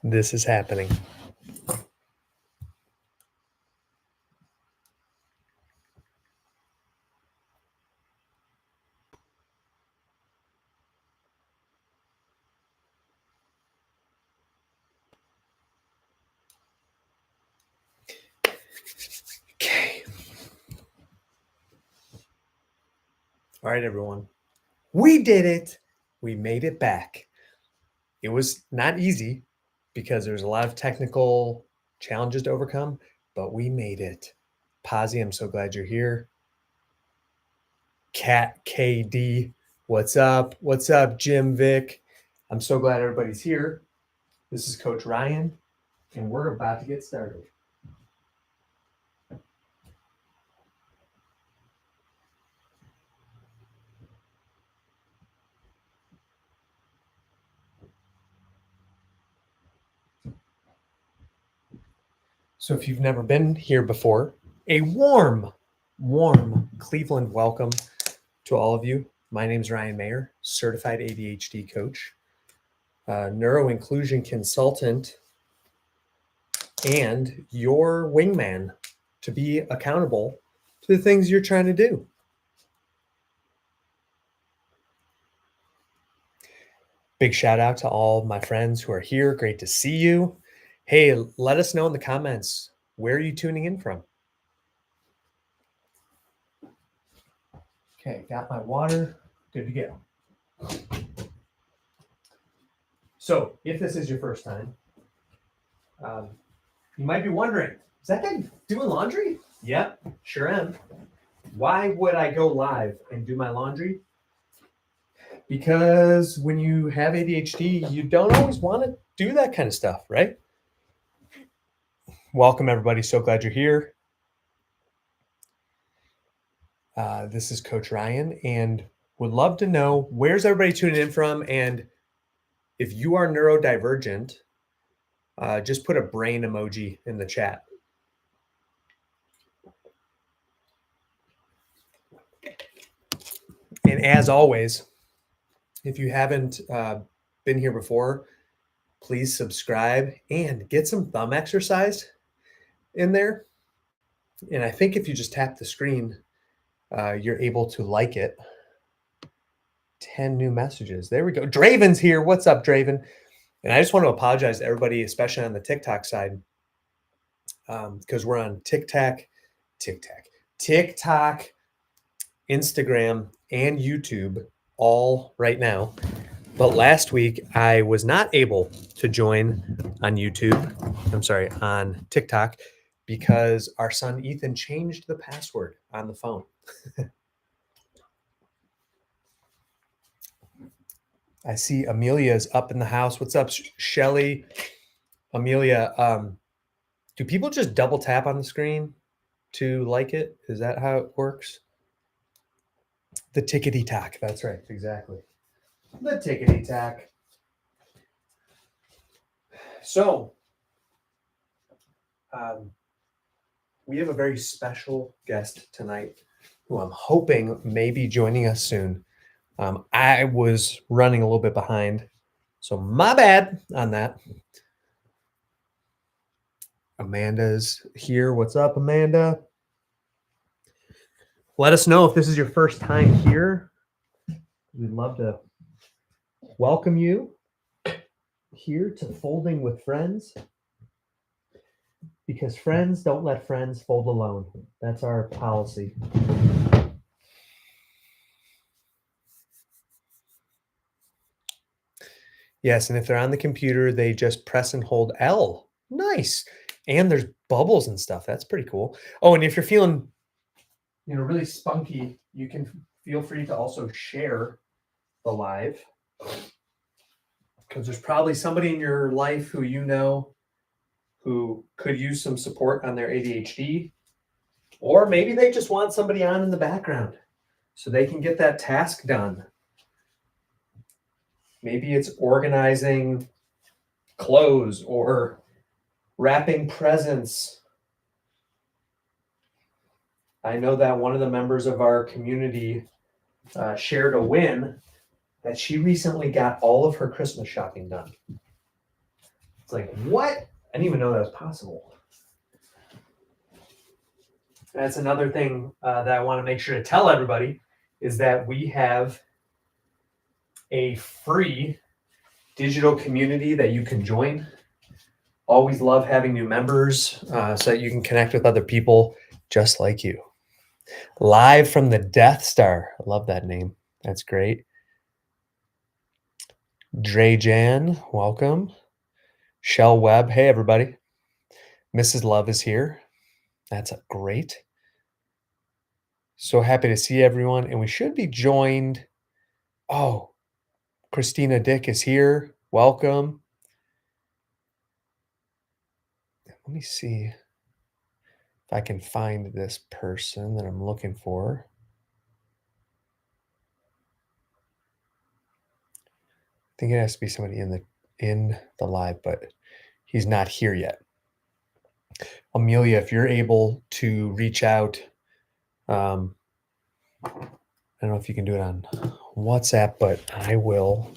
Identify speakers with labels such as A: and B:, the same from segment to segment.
A: This is happening. Okay. All right, everyone. We did it. We made it back. It was not easy because there's a lot of technical challenges to overcome, but we made it. Pazzi, I'm so glad you're here. Cat KD, what's up? What's up, Jim Vic? I'm so glad everybody's here. This is Coach Ryan, and we're about to get started. So if you've never been here before, a warm Cleveland welcome to all of you. My name is Ryan Mayer, certified ADHD coach, neuroinclusion consultant, and your wingman to be accountable to the things you're trying to do. Big shout out to all my friends who are here. Great to see you. Hey, let us know in the comments, where are you tuning in from? Okay, got my water. Good to go. So if this is your first time, you might be wondering, is that guy doing laundry? Yep, sure am. Why would I go live and do my laundry? Because when you have ADHD, you don't always want to do that kind of stuff, right? Welcome, everybody. So glad you're here. This is Coach Ryan, and would love to know, where's everybody tuning in from? And if you are neurodivergent, just put a brain emoji in the chat. And as always, if you haven't been here before, please subscribe and get some thumb exercise in there. And I think if you just tap the screen, you're able to like it. 10 new messages. There we go. Draven's here. What's up, Draven? And I just want to apologize to everybody, especially on the TikTok side, because we're on TikTok, Instagram, and YouTube all right now. But last week, I was not able to join on YouTube. I'm sorry, on TikTok, because our son Ethan changed the password on the phone. I see Amelia's up in the house. What's up, Shelly? Amelia, do people just double tap on the screen to like it? Is that how it works? The tickety-tack. That's right. Exactly. The tickety-tack. So, we have a very special guest tonight who I'm hoping may be joining us soon. I was running a little bit behind, so my bad on that. Amanda's here. What's up, Amanda? Let us know if this is your first time here. We'd love to welcome you here to Folding with Friends, because friends don't let friends fold alone. That's our policy. Yes, and if they're on the computer, they just press and hold L. Nice. And there's bubbles and stuff. That's pretty cool. Oh, and if you're feeling, really spunky, you can feel free to also share the live, because there's probably somebody in your life who who could use some support on their ADHD, or maybe they just want somebody on in the background so they can get that task done. Maybe it's organizing clothes or wrapping presents. I know that one of the members of our community shared a win that she recently got all of her Christmas shopping done. It's like, what? I didn't even know that was possible. That's another thing that I want to make sure to tell everybody is that we have a free digital community that you can join. Always love having new members so that you can connect with other people just like you. Live from the Death Star. I love that name. That's great. Dre Jan, welcome. Shell Webb, hey everybody. Mrs. Love is here. That's great. So happy to see everyone. And we should be joined. Oh, Christina Dick is here. Welcome. Let me see if I can find this person that I'm looking for. I think it has to be somebody in the live, but he's not here yet. Amelia, if you're able to reach out, I don't know if you can do it on WhatsApp, but I will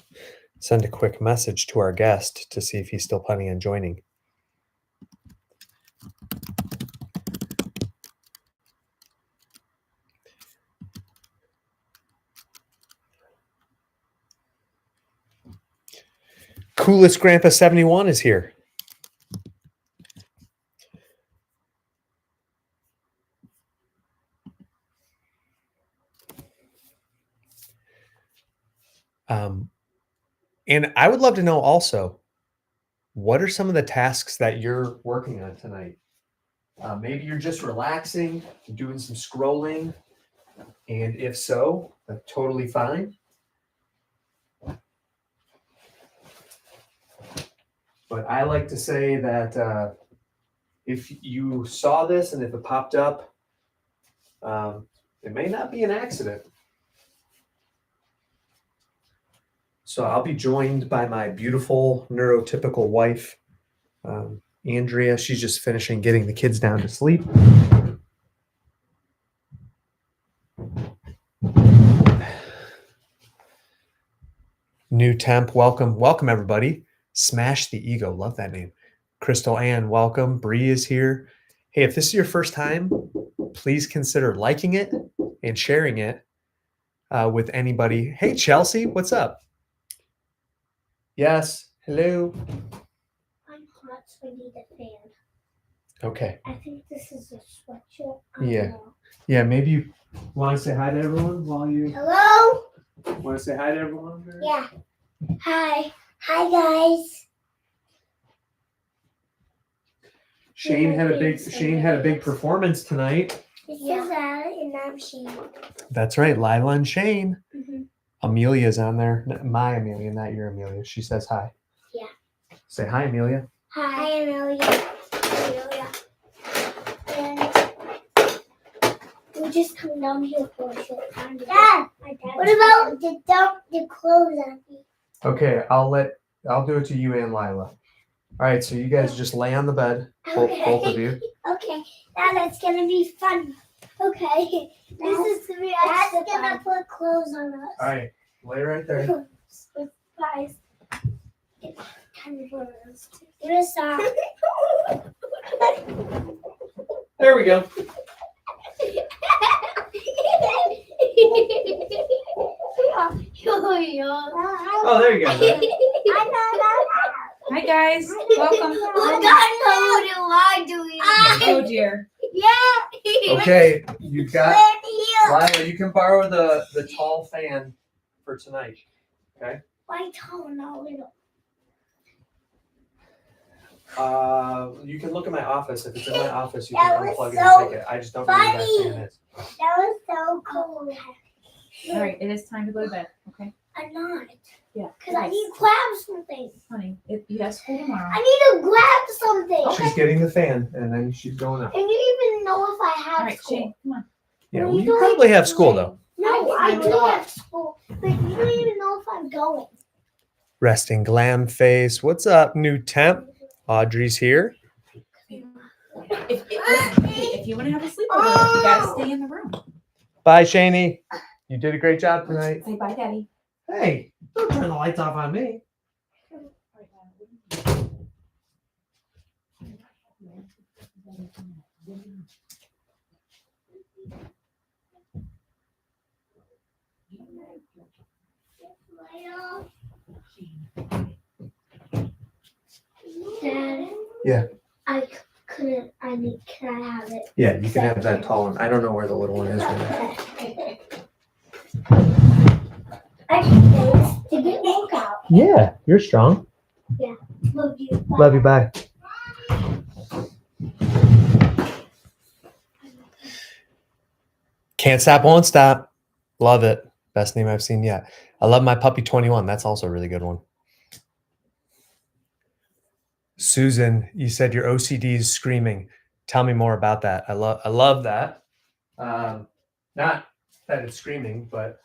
A: send a quick message to our guest to see if he's still planning on joining. Coolest Grandpa 71 is here. And I would love to know also, what are some of the tasks that you're working on tonight? Maybe you're just relaxing, doing some scrolling, and if so, that's totally fine. But I like to say that if you saw this and if it popped up, it may not be an accident. So I'll be joined by my beautiful neurotypical wife, Andrea. She's just finishing getting the kids down to sleep. New Temp, welcome everybody. Smash the Ego, love that name. Crystal Ann, welcome. Bree is here. Hey, if this is your first time, please consider liking it and sharing it with anybody. Hey, Chelsea, what's up? Yes, hello.
B: I'm hot, so I need a fan.
A: Okay.
B: I think this is a sweatshirt.
A: Yeah. Yeah, maybe you want to say hi to everyone while you...
B: Hello?
A: Want to say hi to everyone?
B: Yeah. Hi. Hi, guys.
A: Shane had a big performance tonight.
B: This is and I'm Shane.
A: That's right, Lila and Shane.
B: Mm-hmm.
A: Amelia's on there. My Amelia, not your Amelia. She says hi.
B: Yeah.
A: Say hi, Amelia.
B: Hi, Amelia. And we're just coming down here for a short time. Dad, what about to dump the clothes on me?
A: Okay, I'll do it to you and Lila. All right, so you guys just lay on the bed, both of you.
B: Okay, now that's gonna be fun. Okay, this is gonna be extra fun. Gonna put clothes on us.
A: All right, lay right there.
B: Guys, it's time for us to get us off.
A: There we go. Oh, there you go.
C: Hi guys, welcome. Oh dear.
B: Yeah.
A: Okay, you got Lila. You can borrow the tall fan for tonight. Okay.
B: Why tall, not little?
A: You can look in my office. If it's in my office, you
B: That
A: can
B: was
A: unplug it
B: so
A: and take it. I just don't know where that fan is.
B: That was so cool.
C: All right, it is time to go to bed. Okay.
B: I'm not.
C: Yeah.
B: Because I need to grab something.
C: Honey, you have school tomorrow.
B: I need to grab something.
C: Okay.
A: She's getting the fan, and then she's going up.
B: And you even know if I have
C: All right,
B: school.
C: Shane, come on.
A: Yeah, well, you probably have school though.
B: No, I do have school, but you don't even know if I'm going.
A: Resting glam face. What's up, new temp? Audrey's here.
C: If you want to have a sleepover, you gotta stay in the room.
A: Bye, Shani. You did a great job tonight.
C: Say bye, Daddy.
A: Hey, don't turn the lights off on me.
B: Dad.
A: Yeah.
B: I couldn't. Can I have it?
A: Yeah, you can have that tall one. I don't know where the little one is right now.
B: I can do this to get milk out.
A: Yeah, you're strong.
B: Love you.
A: Love you. Bye. Can't stop, won't stop. Love it. Best name I've seen yet. I love my puppy 21. That's also a really good one. Susan, you said your OCD is screaming. Tell me more about that. I love that. Not that it's screaming, but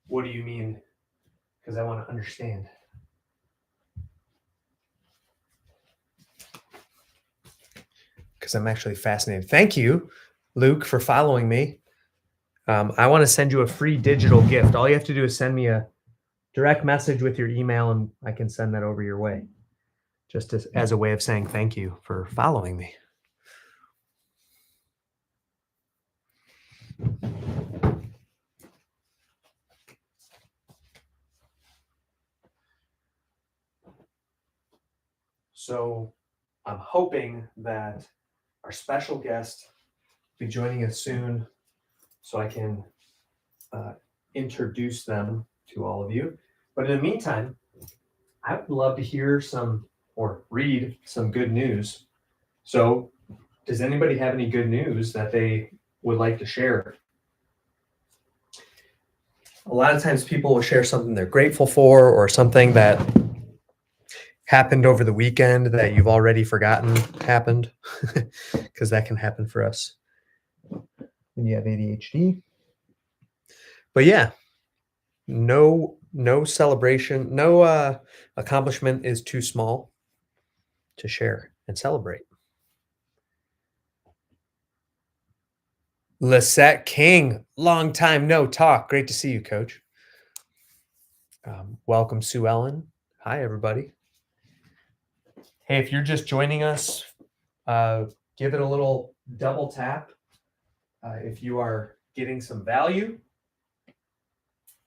A: what do you mean? Because I want to understand. Because I'm actually fascinated. Thank you, Luke, for following me. I want to send you a free digital gift. All you have to do is send me a direct message with your email, and I can send that over your way. Just as a way of saying thank you for following me. So I'm hoping that our special guest will be joining us soon so I can introduce them to all of you. But in the meantime, I would love to hear some or read some good news. So does anybody have any good news that they would like to share? A lot of times people will share something they're grateful for or something that happened over the weekend that you've already forgotten happened, because that can happen for us when you have ADHD. But yeah, no celebration, no accomplishment is too small to share and celebrate. Lisette King, long time no talk. Great to see you, Coach. Welcome, Sue Ellen. Hi, everybody. Hey, if you're just joining us, give it a little double tap if you are getting some value.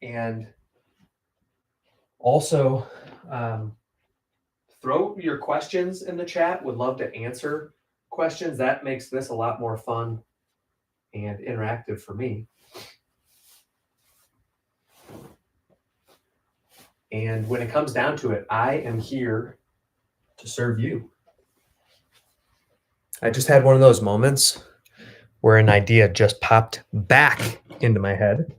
A: And also throw your questions in the chat. Would love to answer questions. That makes this a lot more fun and interactive for me. And when it comes down to it, I am here to serve you. I just had one of those moments where an idea just popped back into my head.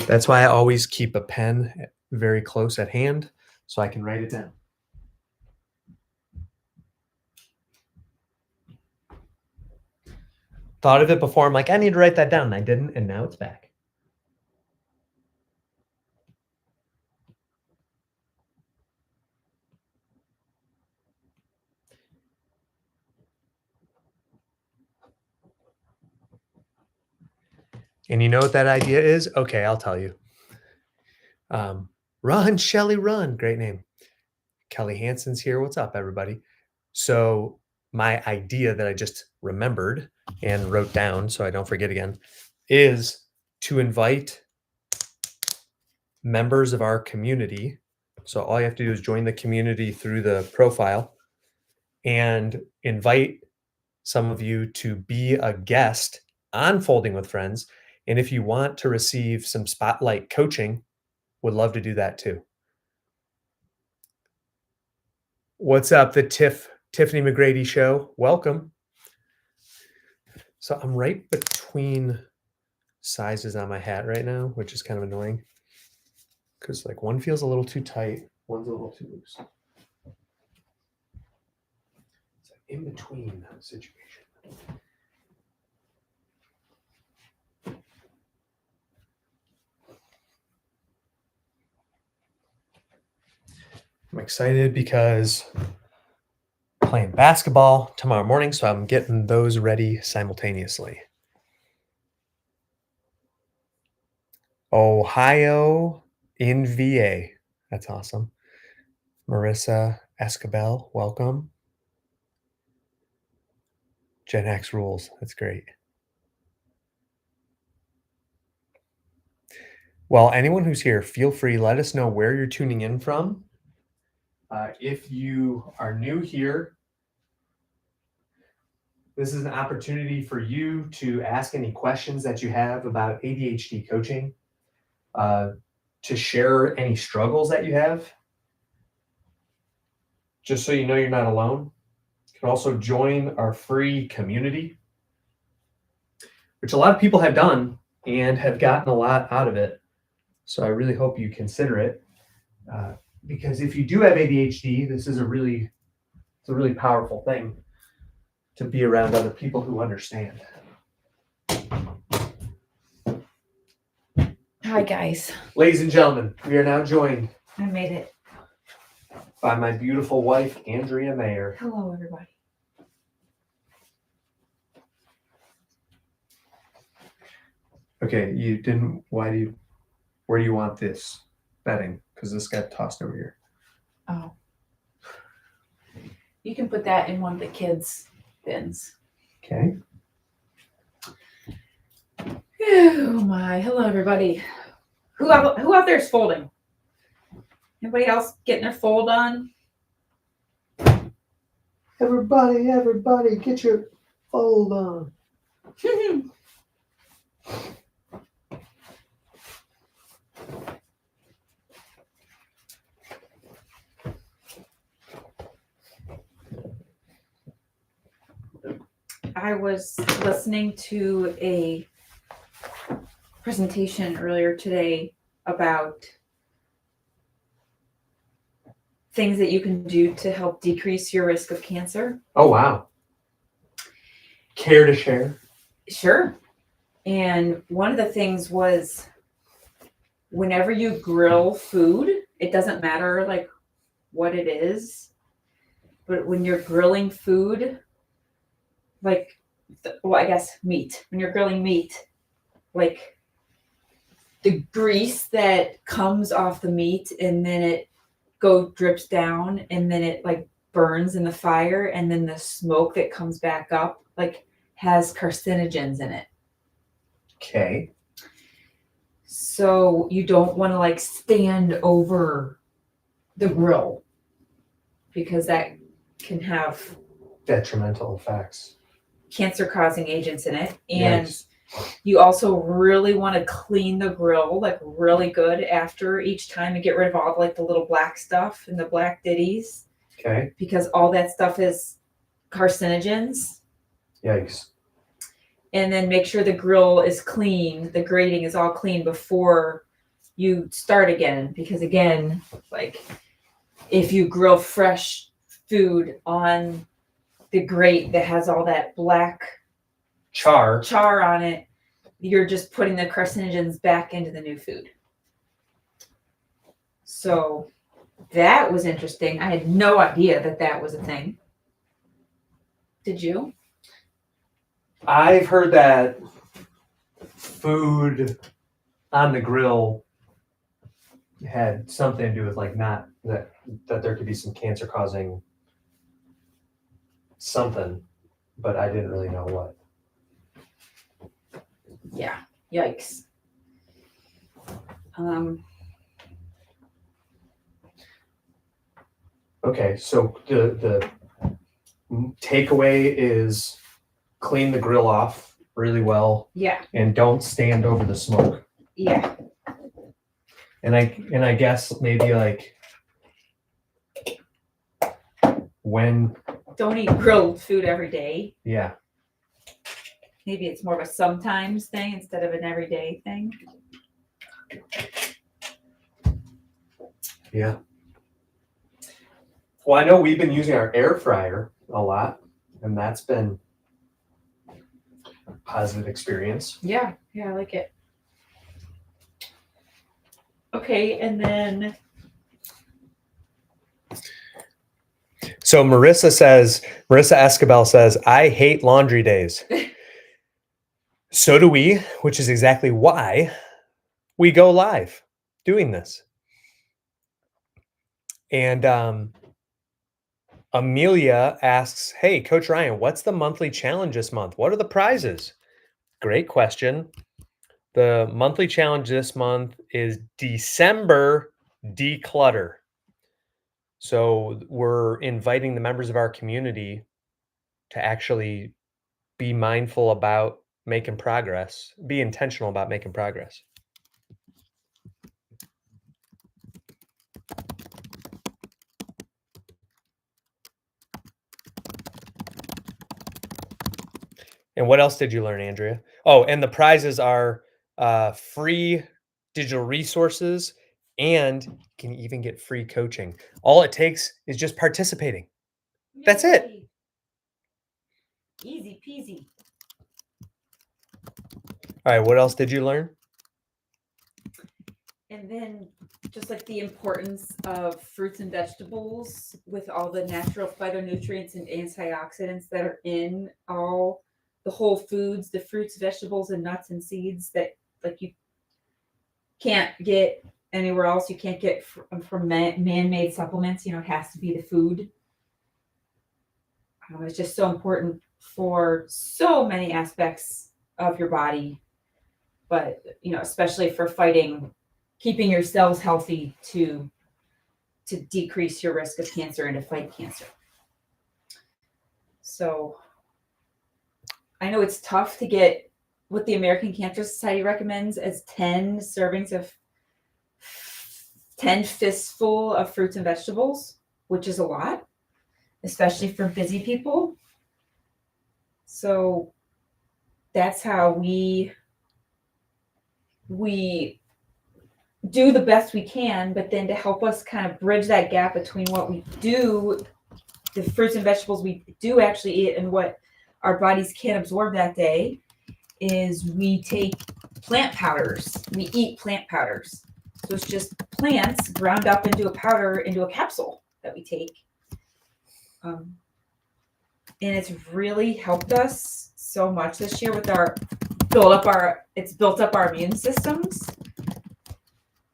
A: That's why I always keep a pen very close at hand so I can write it down. Thought of it before. I'm like, I need to write that down. And I didn't, and now it's back. And you know what that idea is? Okay, I'll tell you. Run, Shelly, run. Great name. Kelly Hansen's here. What's up, everybody? So my idea that I just remembered and wrote down so I don't forget again is to invite members of our community. So all you have to do is join the community through the profile and invite some of you to be a guest on Folding with Friends. And if you want to receive some spotlight coaching, would love to do that too. What's up, the Tiffany McGrady Show? Welcome. So I'm right between sizes on my hat right now, which is kind of annoying because like one feels a little too tight, one's a little too loose. It's an in-between situation. I'm excited because I'm playing basketball tomorrow morning, so I'm getting those ready simultaneously. Ohio in VA. That's awesome. Marissa Escabel, welcome. Gen X rules. That's great. Well, anyone who's here, feel free. Let us know where you're tuning in from. If you are new here, this is an opportunity for you to ask any questions that you have about ADHD coaching, to share any struggles that you have, just so you know you're not alone. You can also join our free community, which a lot of people have done and have gotten a lot out of it. So I really hope you consider it, because if you do have ADHD, this is a really powerful thing to be around other people who understand.
C: Hi, guys.
A: Ladies and gentlemen, we are now joined
C: I made it.
A: by my beautiful wife, Andrea Mayer.
C: Hello, everybody.
A: Okay, you didn't. Where do you want this bedding? Because this got tossed over here.
C: Oh. You can put that in one of the kids' bins.
A: Okay.
C: Oh my. Hello, everybody. Who out there is folding? Anybody else getting their fold on?
A: Everybody, get your fold on.
C: I was listening to a presentation earlier today about things that you can do to help decrease your risk of cancer.
A: Oh, wow. Care to share?
C: Sure. And one of the things was whenever you grill food, it doesn't matter like what it is, but when you're grilling food, like, I guess meat, when you're grilling meat, like the grease that comes off the meat and then it drips down and then it like burns in the fire and then the smoke that comes back up like has carcinogens in it.
A: Okay.
C: So you don't want to like stand over the grill because that can have
A: Detrimental effects.
C: cancer causing agents in it. And
A: Yikes.
C: you also really want to clean the grill like really good after each time and get rid of all like the little black stuff and the black ditties.
A: Okay.
C: Because all that stuff is carcinogens.
A: Yikes.
C: And then make sure the grill is clean, the grating is all clean before you start again. Because again, like if you grill fresh food on the grate that has all that black
A: Char.
C: on it, you're just putting the carcinogens back into the new food. So that was interesting. I had no idea that was a thing. Did you?
A: I've heard that food on the grill had something to do with like not that there could be some cancer causing something, but I didn't really know what.
C: Yeah. Yikes.
A: Okay, so the takeaway is clean the grill off really well.
C: Yeah.
A: And don't stand over the smoke.
C: Yeah.
A: And I guess maybe like when.
C: Don't eat grilled food every day.
A: Yeah.
C: Maybe it's more of a sometimes thing instead of an everyday thing.
A: Yeah. Well, I know we've been using our air fryer a lot, and that's been a positive experience.
C: Yeah. Yeah, I like it. Okay, and then
A: So Marissa Escabel says, I hate laundry days. So do we, which is exactly why we go live doing this. And Amelia asks, hey, Coach Ryan, what's the monthly challenge this month? What are the prizes? Great question. The monthly challenge this month is December declutter. So we're inviting the members of our community to actually be mindful about making progress, be intentional about making progress. And what else did you learn, Andrea? Oh, and the prizes are free digital resources, and you can even get free coaching. All it takes is just participating. That's it.
C: Yay. Easy peasy.
A: All right, what else did you learn?
C: And then just like the importance of fruits and vegetables with all the natural phytonutrients and antioxidants that are in all the whole foods, the fruits, vegetables, and nuts and seeds that like you can't get anywhere else. You can't get from man-made supplements. It has to be the food. It's just so important for so many aspects of your body, but especially for keeping your cells healthy to decrease your risk of cancer and to fight cancer. So I know it's tough to get what the American Cancer Society recommends as 10 servings of 10 fistful of fruits and vegetables, which is a lot, especially for busy people. So that's how we do the best we can, but then to help us kind of bridge that gap between what we do, the fruits and vegetables we do actually eat and what our bodies can't absorb that day, is we take plant powders. We eat plant powders. So it's just plants ground up into a powder, into a capsule that we take. And it's really helped us so much this year with it's built up our immune systems.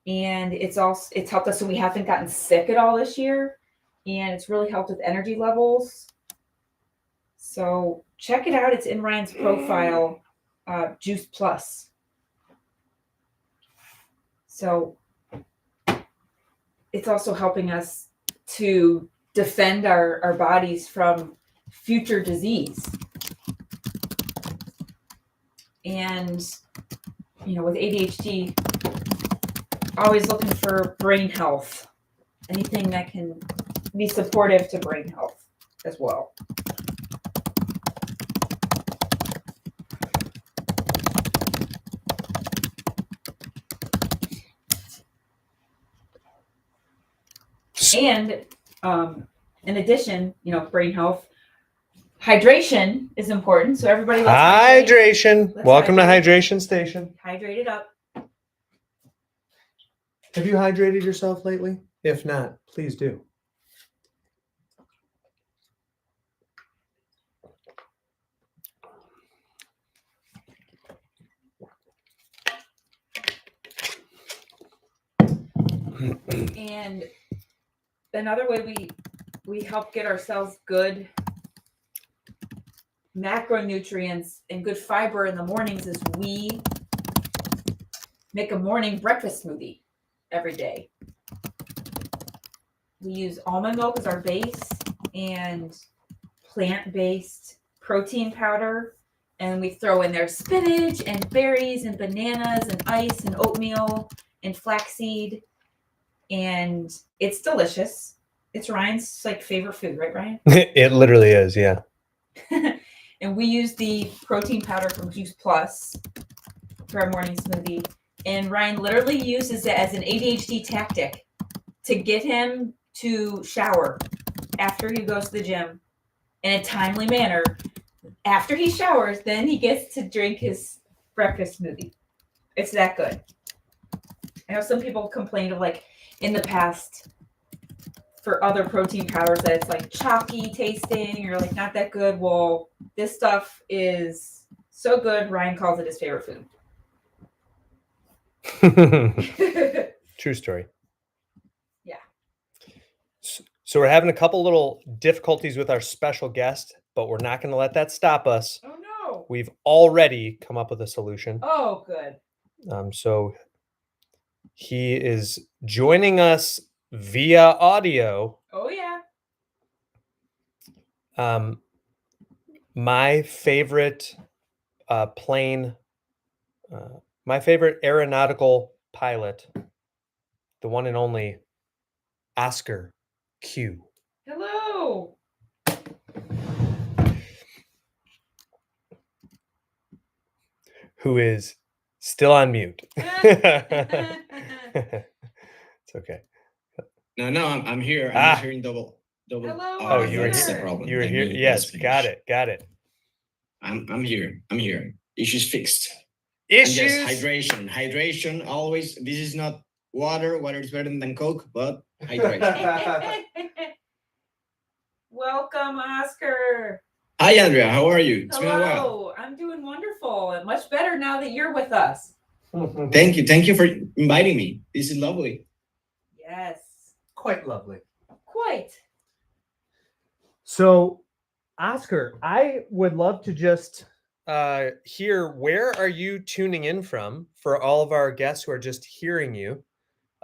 C: And it's helped us so we haven't gotten sick at all this year. And it's really helped with energy levels. So check it out. It's in Ryan's profile, Juice Plus. So it's also helping us to defend our bodies from future disease. And, with ADHD, always looking for brain health, anything that can be supportive to brain health as well. And in addition, brain health, hydration is important. So everybody loves
A: hydration. Welcome to Hydration Station.
C: Hydrate it up.
A: Have you hydrated yourself lately? If not, please do.
C: And another way we help get ourselves good macronutrients and good fiber in the mornings is we make a morning breakfast smoothie every day. We use almond milk as our base and plant-based protein powder, and we throw in there spinach and berries and bananas and ice and oatmeal and flaxseed, and it's delicious. It's Ryan's favorite food, right, Ryan?
A: It literally is, yeah.
C: And we use the protein powder from Juice Plus for our morning smoothie. And Ryan literally uses it as an ADHD tactic to get him to shower after he goes to the gym in a timely manner. After he showers, then he gets to drink his breakfast smoothie. It's that good. I know some people complained of in the past for other protein powders that it's chalky tasting or not that good. Well, this stuff is so good. Ryan calls it his favorite food.
A: True story.
C: Yeah.
A: So we're having a couple little difficulties with our special guest, but we're not going to let that stop us.
C: Oh no.
A: We've already come up with a solution.
C: Oh, good.
A: So he is joining us via audio.
C: Oh yeah.
A: My favorite plane, my favorite aeronautical pilot, the one and only Oscar Q.
C: Hello.
A: Who is still on mute. It's okay.
D: No, I'm here. I'm
A: Ah.
D: just hearing double.
C: Hello,
A: Oh, you were
D: that's
C: here.
D: the problem.
A: You were
D: Let
A: here.
D: me
A: Yes,
D: just
A: got
D: finish.
A: it. Got it.
D: I'm here. I'm here. Issues fixed.
A: Issues.
D: And yes, hydration. Always. This is not water. Water is better than Coke, but hydration.
C: Welcome, Oscar.
D: Hi, Andrea. How are you? It's been a while.
C: Hello. I'm doing wonderful and much better now that you're with us.
D: Thank you. Thank you for inviting me. This is lovely.
C: Yes.
A: Quite lovely.
C: Quite.
A: So, Oscar, I would love to just hear, where are you tuning in from for all of our guests who are just hearing you?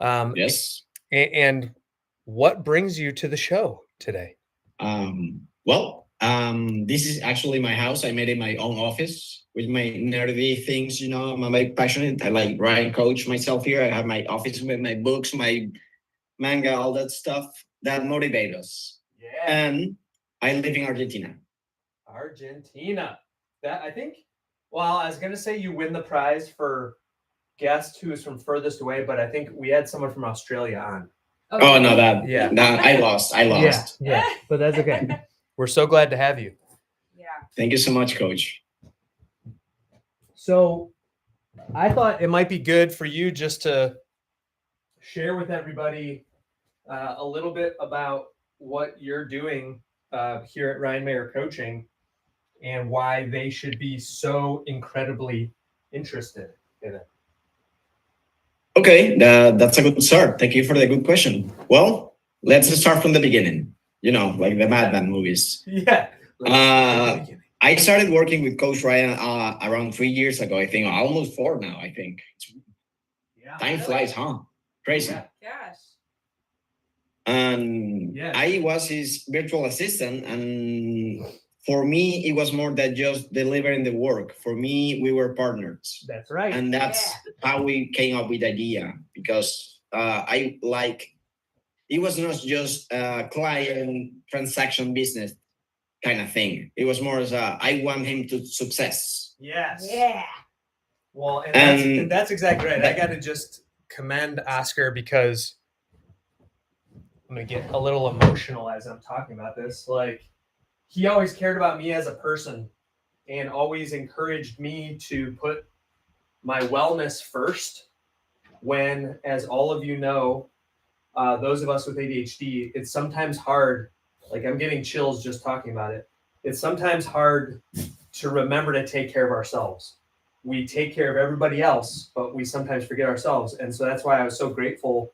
D: Yes.
A: And what brings you to the show today?
D: This is actually my house. I made it my own office with my nerdy things. I'm very passionate. I like writing, coach myself here. I have my office with my books, my manga, all that stuff that motivate us.
A: Yeah.
D: And I live in Argentina.
A: Argentina. That, I think, well, I was going to say you win the prize for guest who is from furthest away, but I think we had someone from Australia on.
C: Okay.
D: Oh, no, that.
A: Yeah.
D: That, I lost.
A: Yeah, but that's okay. We're so glad to have you.
C: Yeah.
D: Thank you so much, Coach.
A: So I thought it might be good for you just to share with everybody a little bit about what you're doing here at Ryan Mayer Coaching and why they should be so incredibly interested in it.
D: Okay, that's a good start. Thank you for the good question. Well, let's start from the beginning. Like the Madman movies.
A: Yeah.
D: I started working with Coach Ryan around 3 years ago. I think almost 4 now. I think time flies, huh? Crazy.
A: Yeah.
C: Gosh.
D: And
A: Yes.
D: I was his virtual assistant, and for me, it was more than just delivering the work. For me, we were partners.
A: That's right.
D: And that's how we came up with the idea, because it was not just a client transaction business kind of thing. It was more as I want him to success.
A: Yes.
C: Yeah.
A: Well, and that's exactly right. I got to just commend Oscar, because I'm going to get a little emotional as I'm talking about this. Like, he always cared about me as a person and always encouraged me to put my wellness first when, as all of you know, those of us with ADHD, it's sometimes hard. Like, I'm getting chills just talking about it. It's sometimes hard to remember to take care of ourselves. We take care of everybody else, but we sometimes forget ourselves. And so that's why I was so grateful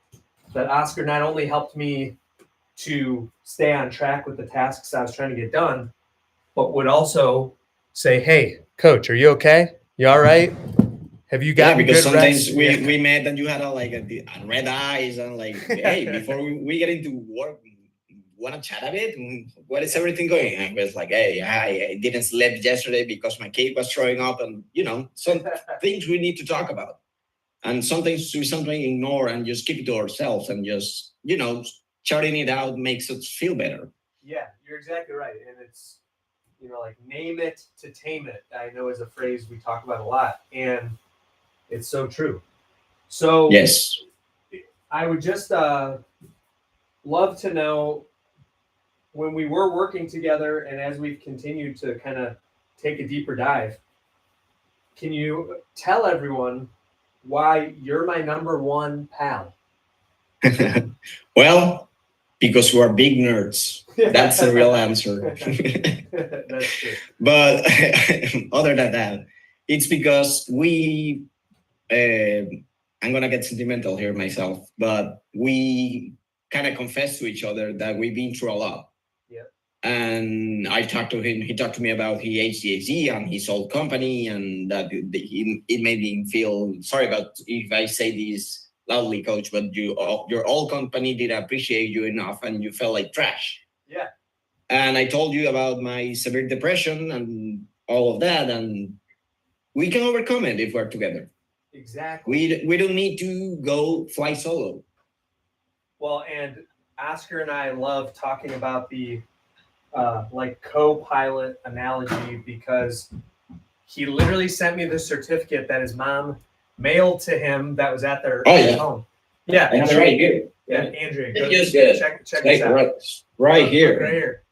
A: that Oscar not only helped me to stay on track with the tasks I was trying to get done, but would also say, "Hey, coach, are you okay? You all right? Have you gotten
D: because
A: good
D: sometimes
A: rest?"
D: we met and you had a red eyes and like, hey, before we get into work, want to chat a bit? What is everything going? And I was like, hey, I didn't sleep yesterday because my kid was throwing up, and some things we need to talk about, and some things we sometimes ignore and just keep it to ourselves, and just shouting it out makes us feel better.
A: Yeah, you're exactly right. And it's, like, name it to tame it, I know is a phrase we talk about a lot, and it's so true. So
D: yes,
A: I would just love to know, when we were working together and as we've continued to kind of take a deeper dive, can you tell everyone why you're my number one pal?
D: Well, because we are big nerds. That's the real answer.
A: That's true.
D: But other than that, it's because I'm gonna get sentimental here myself, but we kind of confessed to each other that we've been through a lot. And I talked to him. He talked to me about his ADHD and his old company, and that it made me feel sorry about if I say this loudly, Coach, but your old company didn't appreciate you enough, and you felt like trash.
A: Yeah.
D: And I told you about my severe depression and all of that, and we can overcome it if we're together.
A: Exactly.
D: We don't need to go fly solo.
A: Well, and Oscar and I love talking about the like co-pilot analogy, because he literally sent me the certificate that his mom mailed to him that was at their home. Yeah,
D: I have it right here.
A: Yeah, Andrea, go check
D: Like,
A: this out.
D: right here.
A: Right here.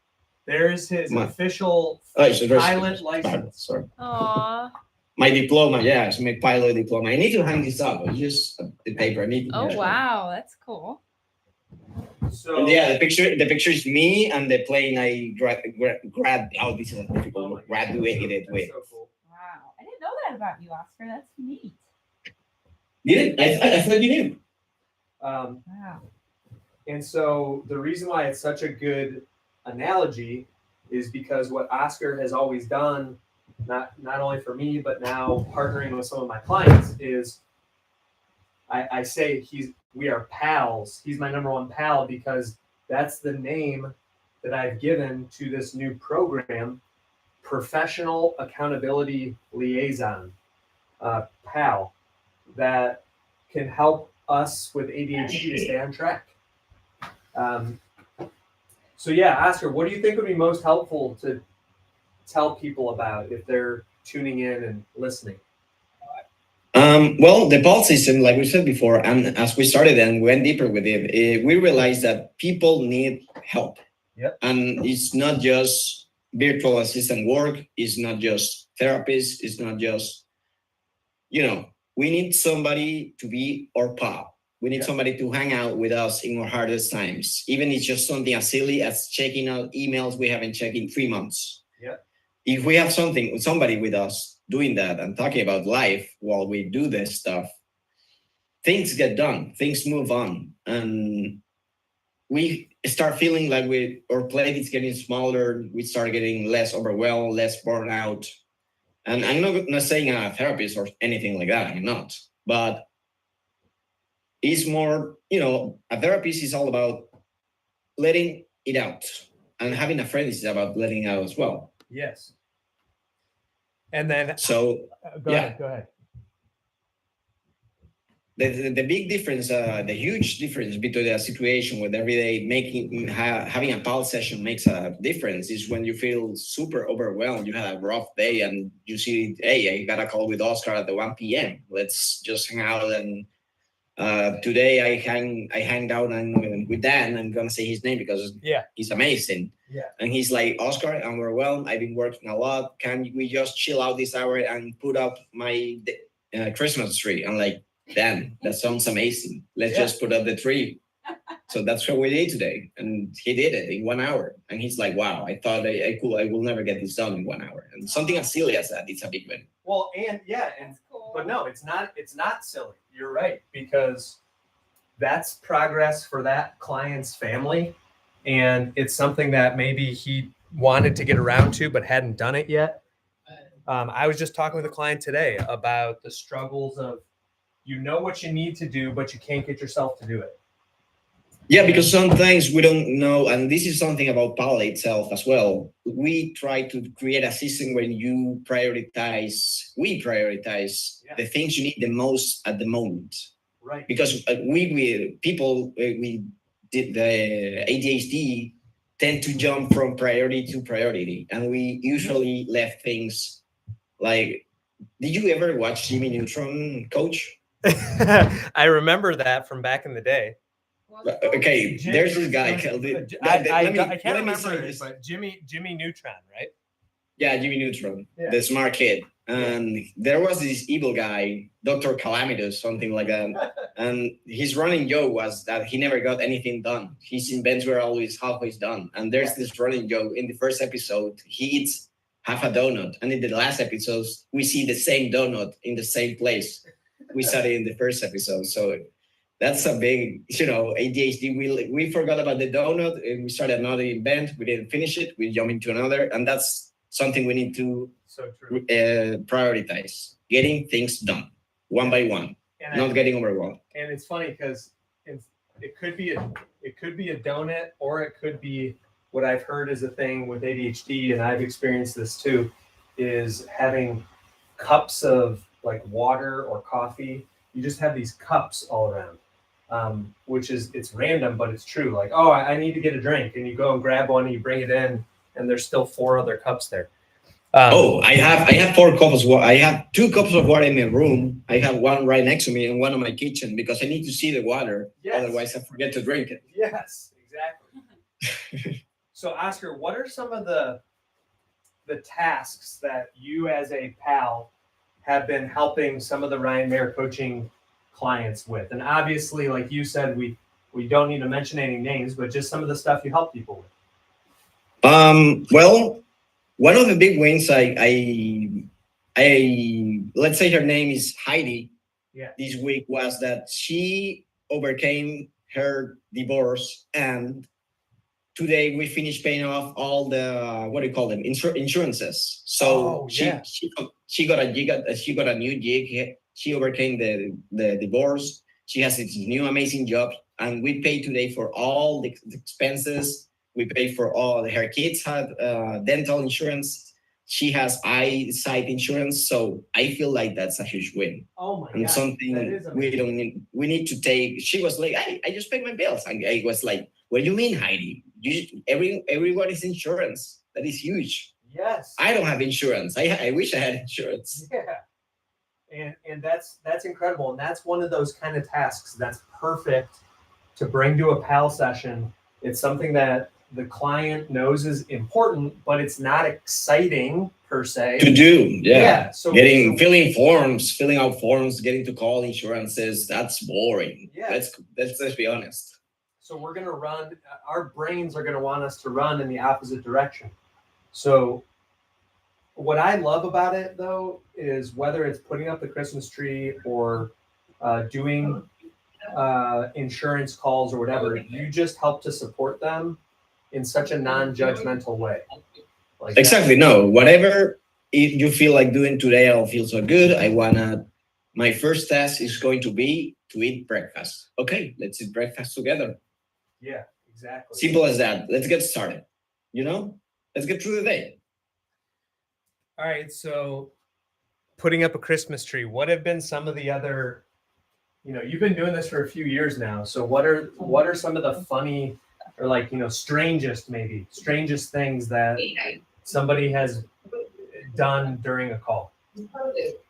A: There's his official
D: so
A: pilot license.
D: Sorry.
E: Aww.
D: My diploma, yeah, it's my pilot diploma. I need to hang this up. It's just the paper. I need.
E: Oh wow, that's cool.
A: So
D: And yeah, the picture is me and the plane I this is a difficult graduated with.
A: So cool.
E: Wow, I didn't know that about you, Oscar. That's neat.
D: Did it? I thought you knew.
E: Wow.
A: And so the reason why it's such a good analogy is because what Oscar has always done, not only for me, but now partnering with some of my clients, is I say we are pals. He's my number one pal because that's the name that I've given to this new program, Professional Accountability Liaison, PAL, that can help us with ADHD to stay on track. So yeah, Oscar, what do you think would be most helpful to tell people about if they're tuning in and listening?
D: Well, the PAL system, like we said before, and as we started and went deeper with it, we realized that people need help.
A: Yep.
D: And it's not just virtual assistant work. It's not just therapists. It's not just, we need somebody to be our pal. We need somebody to hang out with us in our hardest times. Even if it's just something as silly as checking out emails we haven't checked in 3 months.
A: Yep.
D: If we have somebody with us doing that and talking about life while we do this stuff, things get done, things move on, and we start feeling like our plate is getting smaller. We start getting less overwhelmed, less burnout. And I'm not saying I'm a therapist or anything like that. I'm not. But it's more, a therapist is all about letting it out. And having a friend is about letting it out as well.
A: Yes. And then
D: So
A: go ahead.
D: The big difference, the huge difference between a situation with every day having a PAL session makes a difference is when you feel super overwhelmed. You had a rough day and you see, hey, I got a call with Oscar at the 1 p.m. Let's just hang out. And today I hanged out with Dan. I'm gonna say his name because he's amazing.
A: Yeah.
D: And he's like, Oscar, I'm overwhelmed. I've been working a lot. Can we just chill out this hour and put up my Christmas tree? I'm like, Dan, that sounds amazing. Let's just put up the tree. So that's what we did today. And he did it in 1 hour. And he's like, wow, I thought I will never get this done in 1 hour. And something as silly as that, it's a big win.
A: Well, but no, it's not silly. You're right, because that's progress for that client's family. And it's something that maybe he wanted to get around to, but hadn't done it yet. I was just talking with a client today about the struggles of, what you need to do, but you can't get yourself to do it.
D: Yeah, because sometimes we don't know, and this is something about PAL itself as well. We try to create a system where we prioritize the things you need the most at the moment.
A: Right.
D: Because we did the ADHD tend to jump from priority to priority, and we usually left things like. Did you ever watch Jimmy Neutron, Coach?
A: I remember that from back in the day.
D: Okay, there's this guy.
A: I can't remember it, but Jimmy Neutron, right?
D: Yeah, Jimmy Neutron, the smart kid. And there was this evil guy, Dr. Calamitous, something like that. And his running joke was that he never got anything done. His invents were always halfway done. And there's this running joke in the first episode, he eats half a donut. And in the last episodes, we see the same donut in the same place we saw it in the first episode. So That's a big, ADHD. We forgot about the donut and we started another event. We didn't finish it. We jump into another, and that's something we need to
A: So true.
D: prioritize. Getting things done one by one,
A: And
D: not getting overwhelmed.
A: And it's funny because it could be a donut, or it could be what I've heard is a thing with ADHD, and I've experienced this too, is having cups of like water or coffee. You just have these cups all around, which is, it's random, but it's true. Like, oh, I need to get a drink, and you go and grab one and you bring it in, and there's still 4 other cups there.
D: I have 4 cups of water. I have 2 cups of water in my room. I have one right next to me and one in my kitchen because I need to see the water.
A: Yes.
D: Otherwise, I forget to drink it.
A: Yes, exactly. So, Oscar, what are some of the tasks that you as a pal have been helping some of the Ryan Mayer coaching clients with? And obviously, like you said, we don't need to mention any names, but just some of the stuff you help people with.
D: Well, one of the big wins I let's say her name is Heidi.
A: Yeah.
D: This week was that she overcame her divorce, and today we finished paying off all the, what do you call them, insurances. So she got a new gig. She overcame the divorce. She has this new amazing job, and we pay today for all the expenses. We pay for all. Her kids had dental insurance. She has eyesight insurance. So I feel like that's a huge win.
A: Oh my
D: and
A: God,
D: something we don't need. We need to take. She was like, I just pay my bills. And I was like, what do you mean, Heidi? Everyone is insurance. That is huge.
A: Yes.
D: I don't have insurance. I wish I had insurance.
A: Yeah. And that's incredible. And that's one of those kind of tasks that's perfect to bring to a PAL session. It's something that the client knows is important, but it's not exciting per se
D: to do. Yeah.
A: So
D: filling out forms, getting to call insurances, that's boring.
A: Yeah.
D: Let's be honest.
A: So we're going to run, our brains are going to want us to run in the opposite direction. So what I love about it though, is whether it's putting up the Christmas tree or doing insurance calls or whatever, you just help to support them in such a non-judgmental way. Like
D: exactly. No, whatever you feel like doing today, I'll feel so good. My first task is going to be to eat breakfast. Okay, let's eat breakfast together.
A: Yeah, exactly.
D: Simple as that. Let's get started. Let's get through the day.
A: All right. So putting up a Christmas tree, what have been some of the other, you've been doing this for a few years now. So what are some of the funny or strangest things that somebody has done during a call?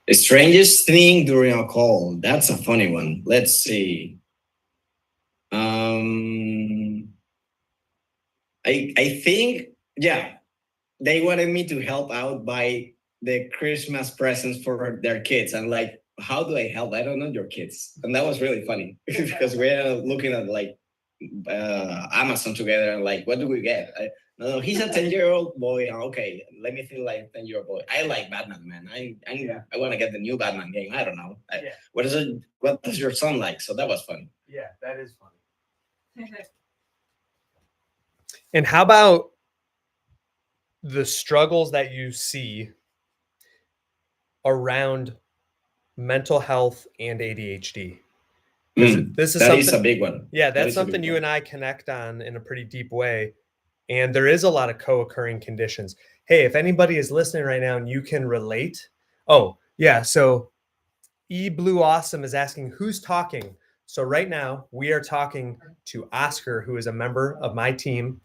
D: The strangest thing during a call. That's a funny one. Let's see. I think, they wanted me to help out buy the Christmas presents for their kids. And like, how do I help? I don't know your kids. And that was really funny because we're looking at like Amazon together and like, what do we get? No, he's a 10-year-old boy. Okay, let me feel like 10-year-old boy. I like Batman, man. I want to get the new Batman game. I don't know. What does your son like? So that was fun.
A: Yeah, that is funny. And how about the struggles that you see around mental health and ADHD? This is
D: a big one.
A: Yeah, that's something you and I connect on in a pretty deep way. And there is a lot of co-occurring conditions. Hey, if anybody is listening right now and you can relate. Oh, yeah. So Blue Awesome is asking who's talking. So right now we are talking to Oscar, who is a member of my team,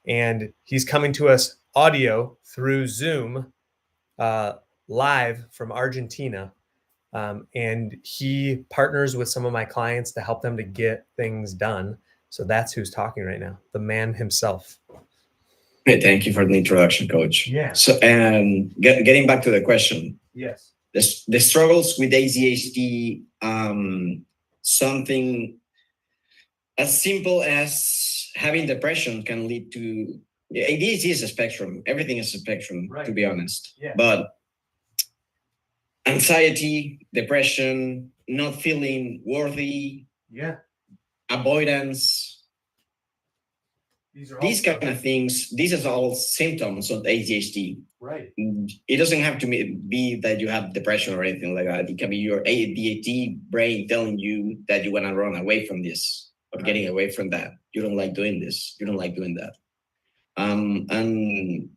A: and he's coming to us audio through Zoom live from Argentina. And he partners with some of my clients to help them to get things done. So that's who's talking right now, the man himself.
D: Hey, thank you for the introduction, Coach.
A: Yeah.
D: So, getting back to the question.
A: Yes.
D: The struggles with ADHD, something as simple as having depression can lead to. ADHD is a spectrum. Everything is a spectrum,
A: right,
D: to be honest.
A: Yeah.
D: But anxiety, depression, not feeling worthy.
A: Yeah.
D: avoidance,
A: These are
D: these kind of things. These are all symptoms of ADHD.
A: right.
D: It doesn't have to be that you have depression or anything like that. It can be your ADHD brain telling you that you want to run away from this or getting away from that. You don't like doing this. You don't like doing that. And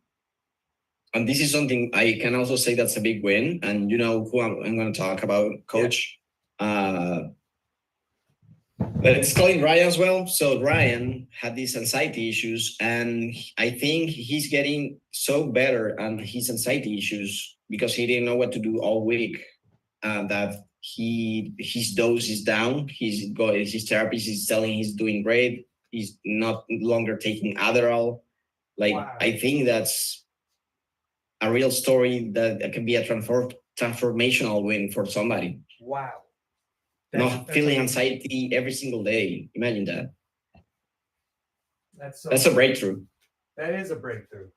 D: this is something I can also say that's a big win. And you know who I'm going to talk about, Coach. Let's call him Ryan as well. So Ryan had these anxiety issues, and I think he's getting so better on his anxiety issues because he didn't know what to do all week. That his dose is down. His therapist is telling he's doing great. He's not longer taking Adderall. Like, wow. I think that's a real story that can be a transformational win for somebody.
A: Wow.
D: Not feeling anxiety every single day. Imagine that. That's a breakthrough.
A: That is a breakthrough.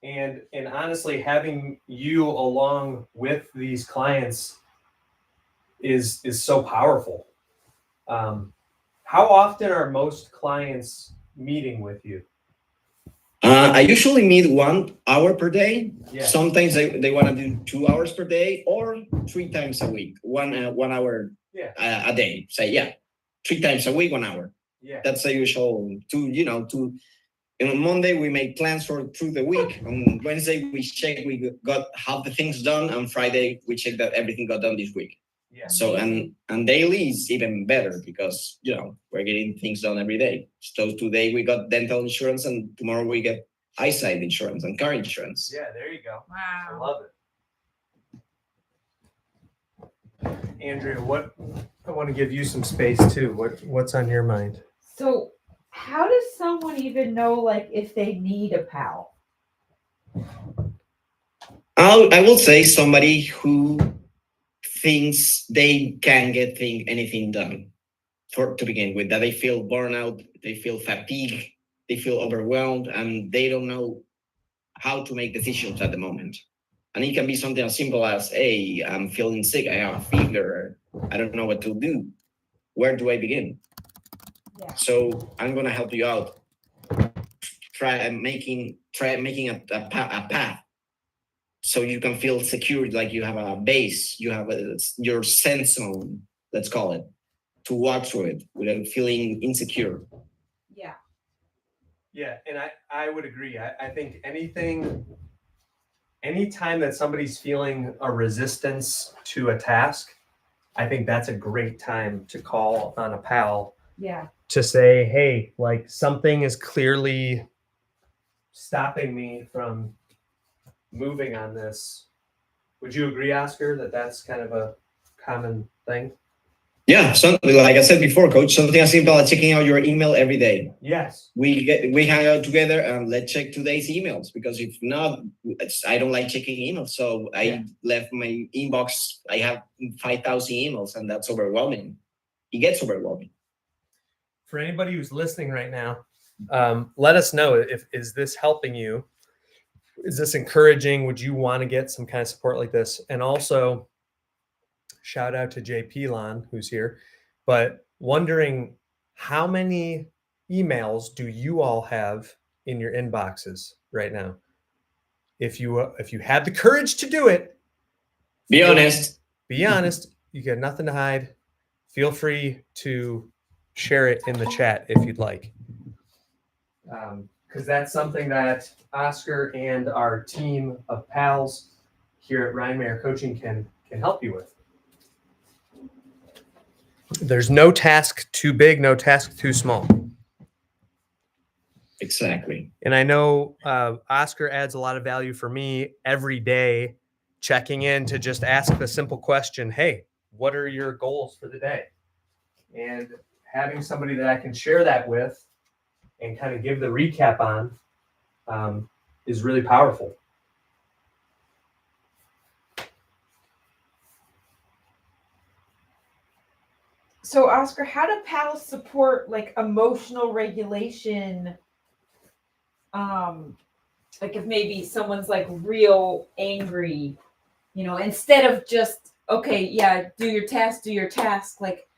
A: And honestly, having you along with these clients is so powerful. How often are most clients meeting with you?
D: I usually meet 1 hour per day.
A: Yeah.
D: Sometimes they want to do 2 hours per day or 3 times a week. 1 hour a day. Say 3 times a week, 1 hour.
A: Yeah.
D: That's the usual. On Monday we make plans for through the week. On Wednesday we check we got half the things done. On Friday we check that everything got done this week.
A: Yeah.
D: So and daily is even better because we're getting things done every day. So today we got dental insurance and tomorrow we get eyesight insurance and car insurance.
A: Yeah, there you go.
E: Wow.
A: I love it. Andrea, I want to give you some space too. What's on your mind?
C: So how does someone even know like if they need a pal?
D: I will say somebody who thinks they can get anything done to begin with, that they feel burnout, they feel fatigue, they feel overwhelmed, and they don't know how to make decisions at the moment. And it can be something as simple as, hey, I'm feeling sick, I have a fever, I don't know what to do. Where do I begin? Yeah. So I'm going to help you out. Try making a path. So you can feel secure, like you have a base, you have your sense zone, let's call it, to walk through it without feeling insecure.
C: Yeah.
A: Yeah, and I would agree. I think anytime that somebody's feeling a resistance to a task, I think that's a great time to call on a pal.
C: Yeah.
A: To say, hey, like something is clearly stopping me from moving on this. Would you agree, Oscar, that that's kind of a common thing?
D: Yeah, something like I said before, Coach, something as simple as checking out your email every day.
A: Yes.
D: We hang out together and let's check today's emails, because if not, I don't like checking emails. So I left my inbox. I have 5,000 emails, and that's overwhelming. It gets overwhelming.
A: For anybody who's listening right now, let us know is this helping you? Is this encouraging? Would you want to get some kind of support like this? And also, shout out to JP Lon, who's here, but wondering how many emails do you all have in your inboxes right now? If you have the courage to do it,
D: be honest.
A: Be honest. You got nothing to hide. Feel free to share it in the chat if you'd like. Because that's something that Oscar and our team of pals here at Ryan Mayer Coaching can help you with. There's no task too big, no task too small.
D: Exactly.
A: And I know Oscar adds a lot of value for me every day, checking in to just ask the simple question, hey, what are your goals for the day? And having somebody that I can share that with and kind of give the recap on is really powerful.
C: So Oscar, how do pals support like emotional regulation? Like if maybe someone's like real angry, instead of just, okay, yeah, do your task, like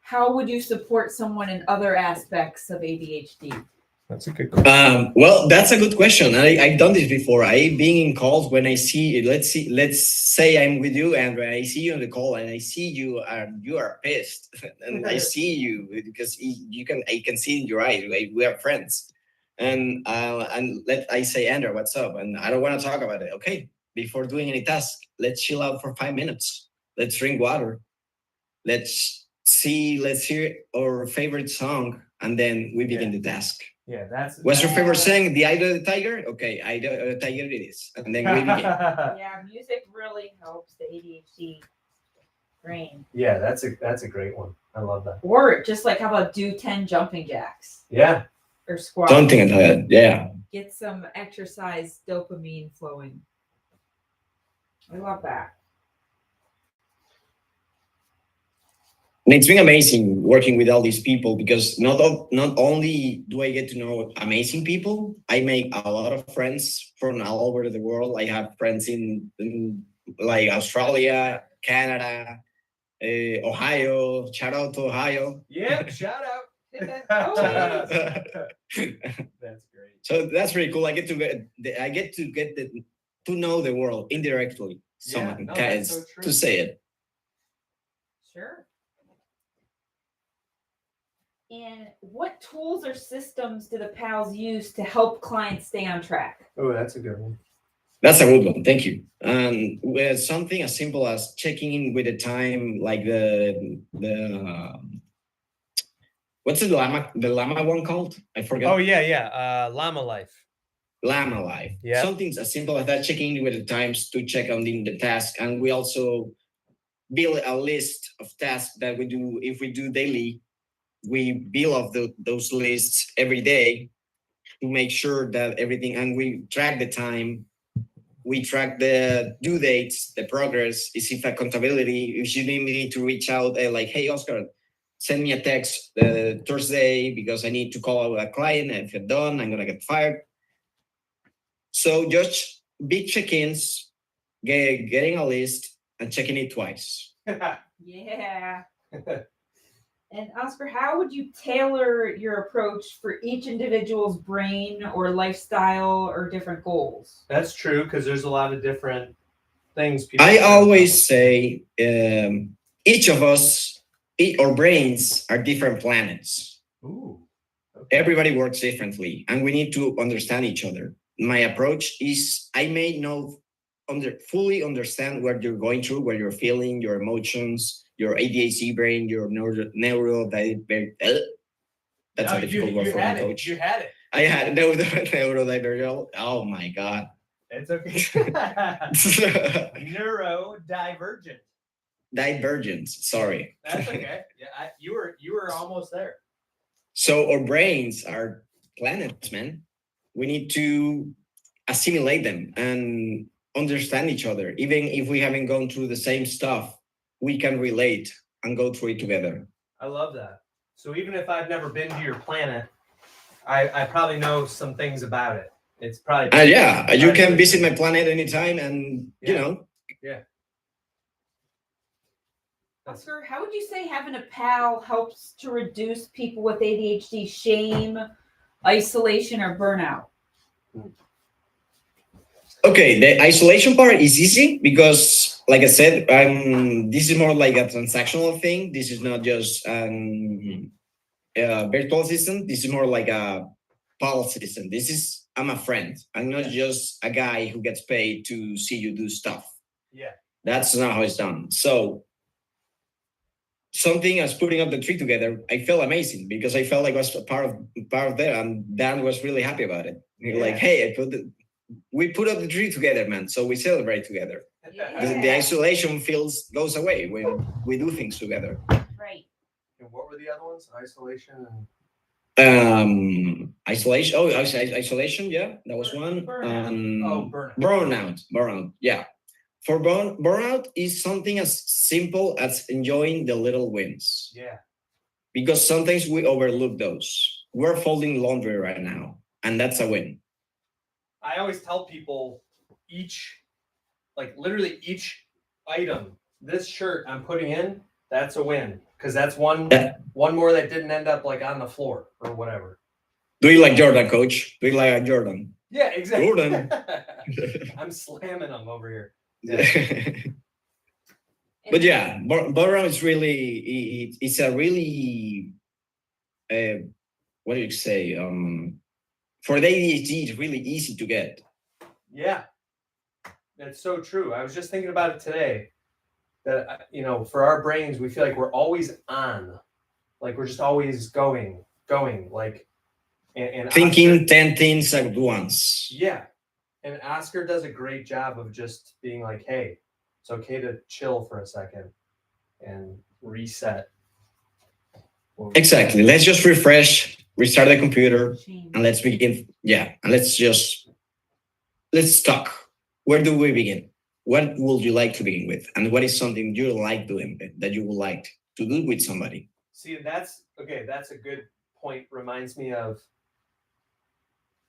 C: how would you support someone in other aspects of ADHD?
A: That's a good question.
D: Well, that's a good question. I've done this before. I being in calls when I see, let's say I'm with you, and when I see you on the call and I see you are pissed, and I see you because I can see in your eyes. We are friends, and I say, Andrew, what's up? And I don't want to talk about it. Okay, before doing any task, let's chill out for 5 minutes. Let's drink water. Let's hear our favorite song, and then we begin the task.
A: Yeah, that's.
D: What's your favorite song? The Eye of the Tiger? Okay, Eye of the Tiger it is. And then we begin.
C: Yeah, music really helps the ADHD brain.
A: Yeah, that's a great one. I love that.
C: Or just like, how about do 10 jumping jacks
A: Yeah.
C: or squats?
D: Something like that. Yeah.
C: Get some exercise dopamine flowing. I love that.
D: And it's been amazing working with all these people because not only do I get to know amazing people, I make a lot of friends from all over the world. I have friends in like Australia, Canada, Ohio. Shout out to Ohio.
A: Yeah, shout out.
C: Oh,
A: That's great.
D: So that's really cool. I get to get to know the world indirectly.
A: Yeah, no, that's so true.
D: To say it.
C: sure. And what tools or systems do the pals use to help clients stay on track?
A: Oh, that's a good one.
D: That's a good one. Thank you. With something as simple as checking in with the time, like the what's the llama one called? I forgot.
A: Oh yeah. Llama Life.
D: Llama Life.
A: Yeah.
D: Something as simple as that, checking in with the times to check on the task. And we also build a list of tasks that we do. If we do daily, we build off those lists every day to make sure that everything, and we track the time. We track the due dates, the progress, is if accountability. If you need me to reach out, like, hey, Oscar, send me a text Thursday because I need to call a client. And if you're done, I'm going to get fired. So just big check-ins, getting a list and checking it twice.
C: Yeah. And Oscar, how would you tailor your approach for each individual's brain or lifestyle or different goals?
A: That's true, because there's a lot of different things people.
D: I always say each of us, our brains are different planets.
A: Ooh. Okay.
D: Everybody works differently, and we need to understand each other. My approach is I may not fully understand what you're going through, what you're feeling, your emotions, your ADHD brain, your neurodivergent. That's a difficult word for me, coach.
A: You had it.
D: I had neurodivergent. Oh my God.
A: It's okay. Neurodivergent.
D: Divergence. Sorry.
A: That's okay. Yeah, you were almost there.
D: So our brains are planets, man. We need to assimilate them and understand each other. Even if we haven't gone through the same stuff, we can relate and go through it together.
A: I love that. So even if I've never been to your planet, I probably know some things about it. It's probably
D: yeah, you can visit my planet anytime, and you know.
A: Yeah.
C: Oscar, how would you say having a pal helps to reduce people with ADHD shame, isolation, or burnout?
D: Okay, the isolation part is easy because, like I said, this is more like a transactional thing. This is not just a virtual assistant. This is more like a pal system. I'm a friend. I'm not just a guy who gets paid to see you do stuff.
A: Yeah.
D: That's not how it's done. So something as putting up the tree together, I felt amazing because I felt like I was part of that, and Dan was really happy about it.
A: Yeah.
D: Like, hey, we put up the tree together, man. So we celebrate together.
C: Yeah.
D: The isolation goes away when we do things together.
C: Right.
A: And what were the other ones? Isolation
D: and isolation. Oh, isolation. Yeah, that was one. Burnout. Yeah. For burnout is something as simple as enjoying the little wins.
A: Yeah.
D: Because sometimes we overlook those. We're folding laundry right now, and that's a win.
A: I always tell people literally each item, this shirt I'm putting in, that's a win. Because that's one more that didn't end up like on the floor or whatever.
D: Do you like Jordan, coach? Do you like Jordan?
A: Yeah, exactly.
D: Jordan.
A: I'm slamming them over here.
D: But yeah, burnout is really, it's a really, what do you say? For the ADHD, it's really easy to get.
A: Yeah, that's so true. I was just thinking about it today that, you know, for our brains, we feel like we're always on, like we're just always going, like, and
D: Thinking
A: Oscar,
D: 10 things at once.
A: yeah. And Oscar does a great job of just being like, hey, it's okay to chill for a second and reset.
D: Exactly. Let's just refresh, restart the computer,
C: Shame.
D: and let's begin. Yeah. And let's talk. Where do we begin? What would you like to begin with? And what is something you like doing that you would like to do with somebody?
A: See, that's okay. That's a good point. Reminds me of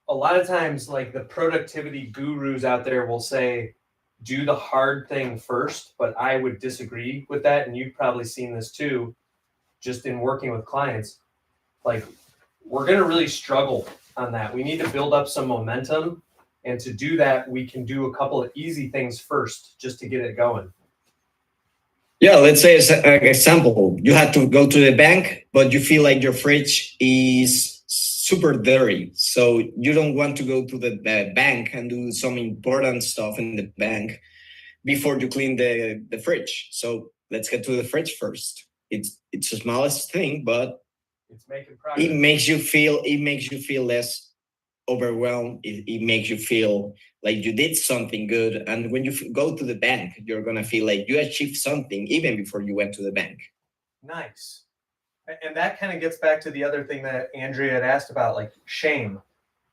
A: a lot of times, like the productivity gurus out there will say, do the hard thing first. But I would disagree with that. And you've probably seen this too, just in working with clients. Like, we're going to really struggle on that. We need to build up some momentum. And to do that, we can do a couple of easy things first just to get it going.
D: Yeah, let's say as an example, you had to go to the bank, but you feel like your fridge is super dirty. So you don't want to go to the bank and do some important stuff in the bank before you clean the fridge. So let's get to the fridge first. It's the smallest thing, but
A: it's making progress.
D: It makes you feel less overwhelmed. It makes you feel like you did something good. And when you go to the bank, you're going to feel like you achieved something even before you went to the bank.
A: Nice. And that kind of gets back to the other thing that Andrea had asked about, like shame.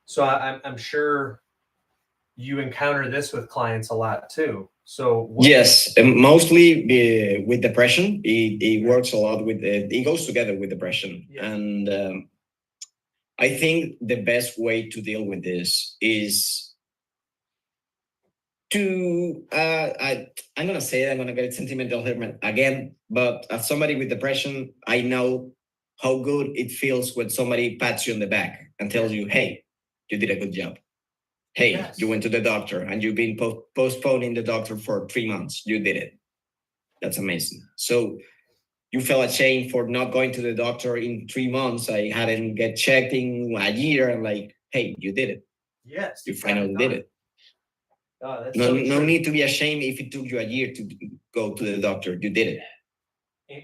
A: So I'm sure you encounter this with clients a lot too. So
D: yes, mostly with depression. It works a lot with it goes together with depression. Yeah. And I think the best way to deal with this is to I'm gonna say it, I'm gonna get sentimental here again, but as somebody with depression, I know how good it feels when somebody pats you on the back and tells you, hey, you did a good job. Hey, yes, you went to the doctor and you've been postponing the doctor for 3 months. You did it. That's amazing. So you felt ashamed for not going to the doctor in 3 months. I hadn't get checked in a year. And like, hey, you did it.
A: Yes.
D: You finally did it.
A: Oh, that's
D: no need to be ashamed if it took you a year to go to the doctor. You did it.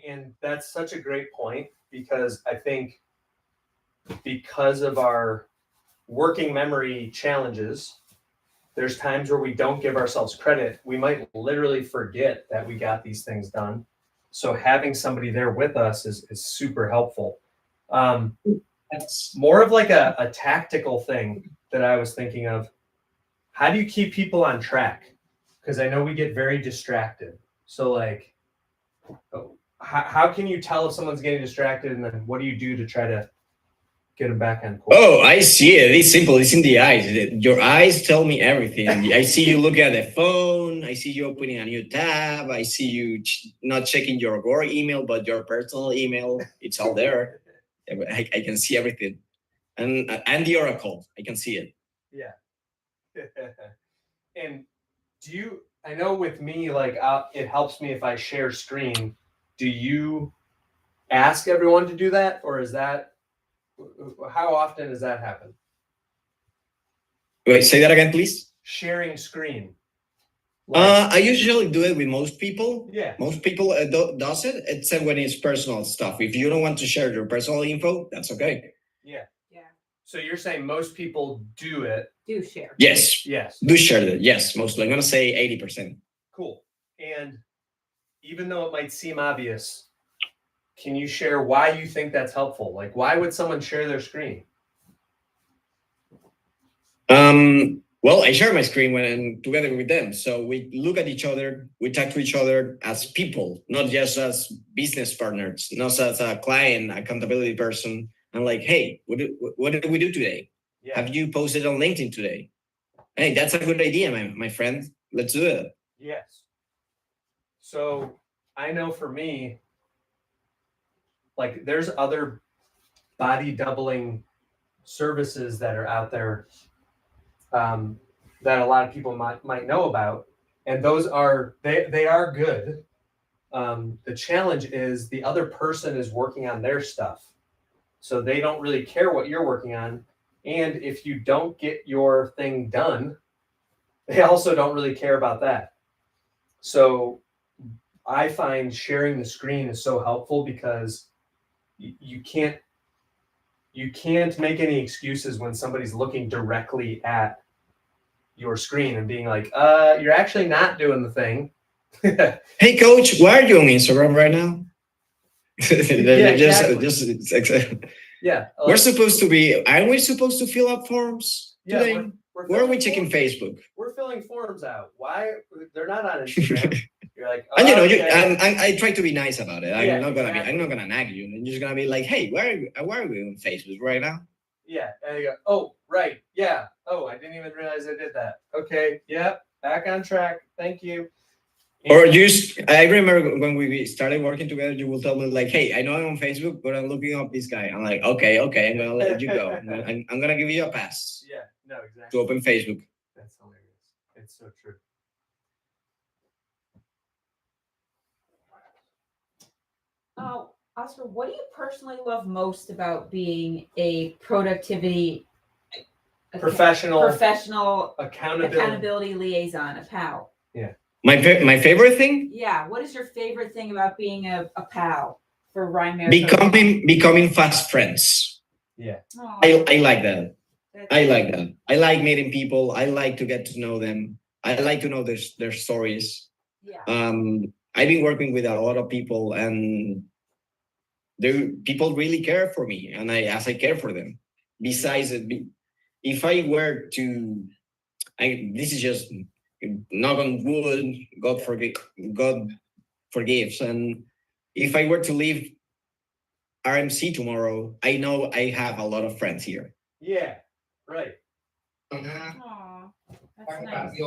A: And that's such a great point, because I think because of our working memory challenges, there's times where we don't give ourselves credit. We might literally forget that we got these things done. So having somebody there with us is super helpful. That's more of like a tactical thing that I was thinking of. How do you keep people on track? Because I know we get very distracted. So like, how can you tell if someone's getting distracted, and then what do you do to try to get them back on course?
D: Oh, I see it. It's simple. It's in the eyes. Your eyes tell me everything. I see you looking at the phone. I see you opening a new tab. I see you not checking your work email, but your personal email. It's all there. I can see everything. And the oracle, I can see it.
A: Yeah. And I know with me, like it helps me if I share screen. Do you ask everyone to do that, or is that, how often does that happen?
D: Wait, say that again, please.
A: Sharing screen.
D: I usually do it with most people.
A: Yeah.
D: Most people does it, except when it's personal stuff. If you don't want to share your personal info, that's okay.
A: Yeah. Yeah. So you're saying most people do it.
C: Do share.
D: Yes.
A: Yes.
D: Do share it. Yes, mostly. I'm gonna say 80%.
A: Cool. And even though it might seem obvious, can you share why you think that's helpful? Like, why would someone share their screen?
D: Well, I share my screen when I'm together with them. So we look at each other, we talk to each other as people, not just as business partners, not as a client, accountability person. I'm like, hey, what did we do today? Yeah. Have you posted on LinkedIn today? Hey, that's a good idea, my friend. Let's do it.
A: Yes. So I know for me, like there's other body doubling services that are out there that a lot of people might know about, and those are they are good. The challenge is the other person is working on their stuff, so they don't really care what you're working on, and if you don't get your thing done, they also don't really care about that. So I find sharing the screen is so helpful because you can't make any excuses when somebody's looking directly at your screen and being like, you're actually not doing the thing.
D: Hey, coach, why are you on Instagram right now?
A: Exactly. Yeah.
D: We're supposed to be, aren't we supposed to fill up forms today?
A: Yeah,
D: Where are we checking Facebook?
A: We're filling forms out. Why? They're not on Instagram. You're like,
D: And
A: okay.
D: I try to be nice about it.
A: Yeah,
D: I'm not gonna nag you. I'm just gonna be like, hey, why are we on Facebook right now?
A: Yeah, and you go, oh, right, yeah. Oh, I didn't even realize I did that. Okay, yeah, back on track. Thank you.
D: Or I remember when we started working together, you will tell me like, hey, I know I'm on Facebook, but I'm looking up this guy. I'm like, okay, I'm gonna let you go. I'm gonna give you a pass.
A: Yeah, no, exactly.
D: To open Facebook.
A: That's hilarious. It's so true.
C: Oh, Oscar, what do you personally love most about being a productivity
A: Professional
C: accountability liaison, a PAL?
A: Yeah.
D: My favorite thing?
C: Yeah. What is your favorite thing about being a PAL for Ryan?
D: Becoming fast friends.
A: Yeah.
D: I like that. I like that. I like meeting people. I like to get to know them. I like to know their stories.
C: Yeah.
D: I've been working with a lot of people, and people really care for me, and I care for them. Besides, if I were to, this is just knock on wood, God forgives, and if I were to leave RMC tomorrow, I know I have a lot of friends here.
A: Yeah, right.
C: Aw, that's nice.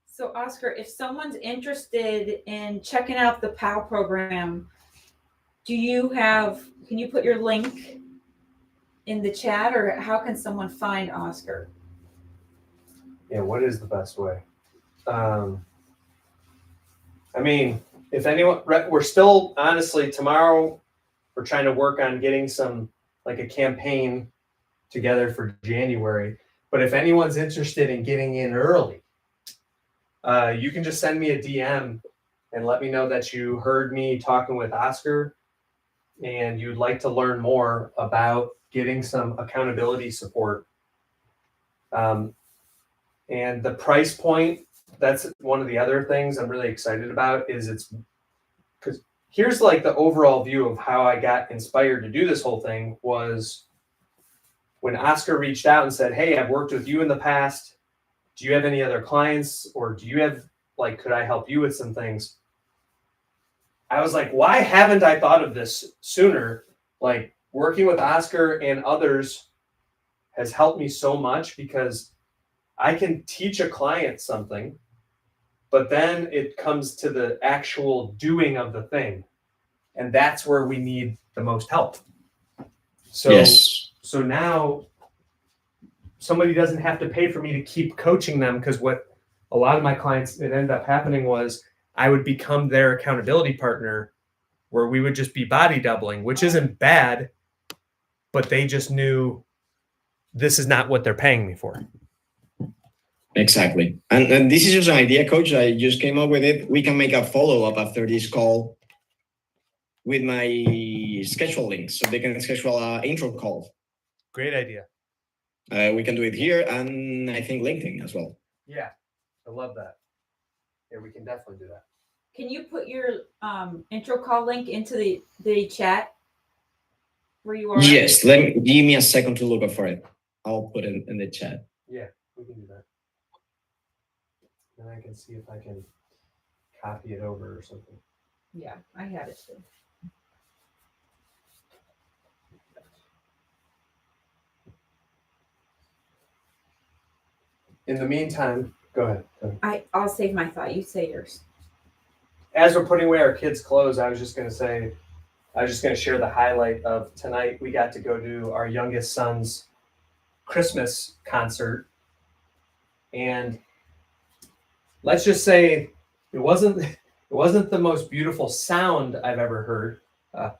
C: So, Oscar, if someone's interested in checking out the PAL program, can you put your link in the chat, or how can someone find Oscar?
A: Yeah, what is the best way? I mean, if anyone, we're still, honestly, tomorrow, we're trying to work on getting a campaign together for January. But if anyone's interested in getting in early, you can just send me a DM and let me know that you heard me talking with Oscar and you'd like to learn more about getting some accountability support. And the price point, that's one of the other things I'm really excited about, is because here's like the overall view of how I got inspired to do this whole thing was when Oscar reached out and said, hey, I've worked with you in the past. Do you have any other clients, or do you have, could I help you with some things? I was like, why haven't I thought of this sooner? Like, working with Oscar and others has helped me so much because I can teach a client something, but then it comes to the actual doing of the thing. And that's where we need the most help. So, yes. So now somebody doesn't have to pay for me to keep coaching them, because what a lot of my clients, it ended up happening was I would become their accountability partner where we would just be body doubling, which isn't bad, but they just knew this is not what they're paying me for.
D: Exactly. And this is just an idea, coach. I just came up with it. We can make a follow-up after this call with my schedule link, so they can schedule an intro call.
A: Great idea.
D: We can do it here, and I think LinkedIn as well.
A: Yeah, I love that. Yeah, we can definitely do that.
C: Can you put your intro call link into the chat where you are?
D: Yes, give me a second to look up for it. I'll put it in the chat.
A: Yeah, we can do that. And I can see if I can copy it over or something.
C: Yeah, I have it too.
A: In the meantime, go ahead.
C: I'll save my thought. You say yours.
A: As we're putting away our kids' clothes, I was just going to say, I was just going to share the highlight of tonight. We got to go to our youngest son's Christmas concert, and let's just say it wasn't the most beautiful sound I've ever heard.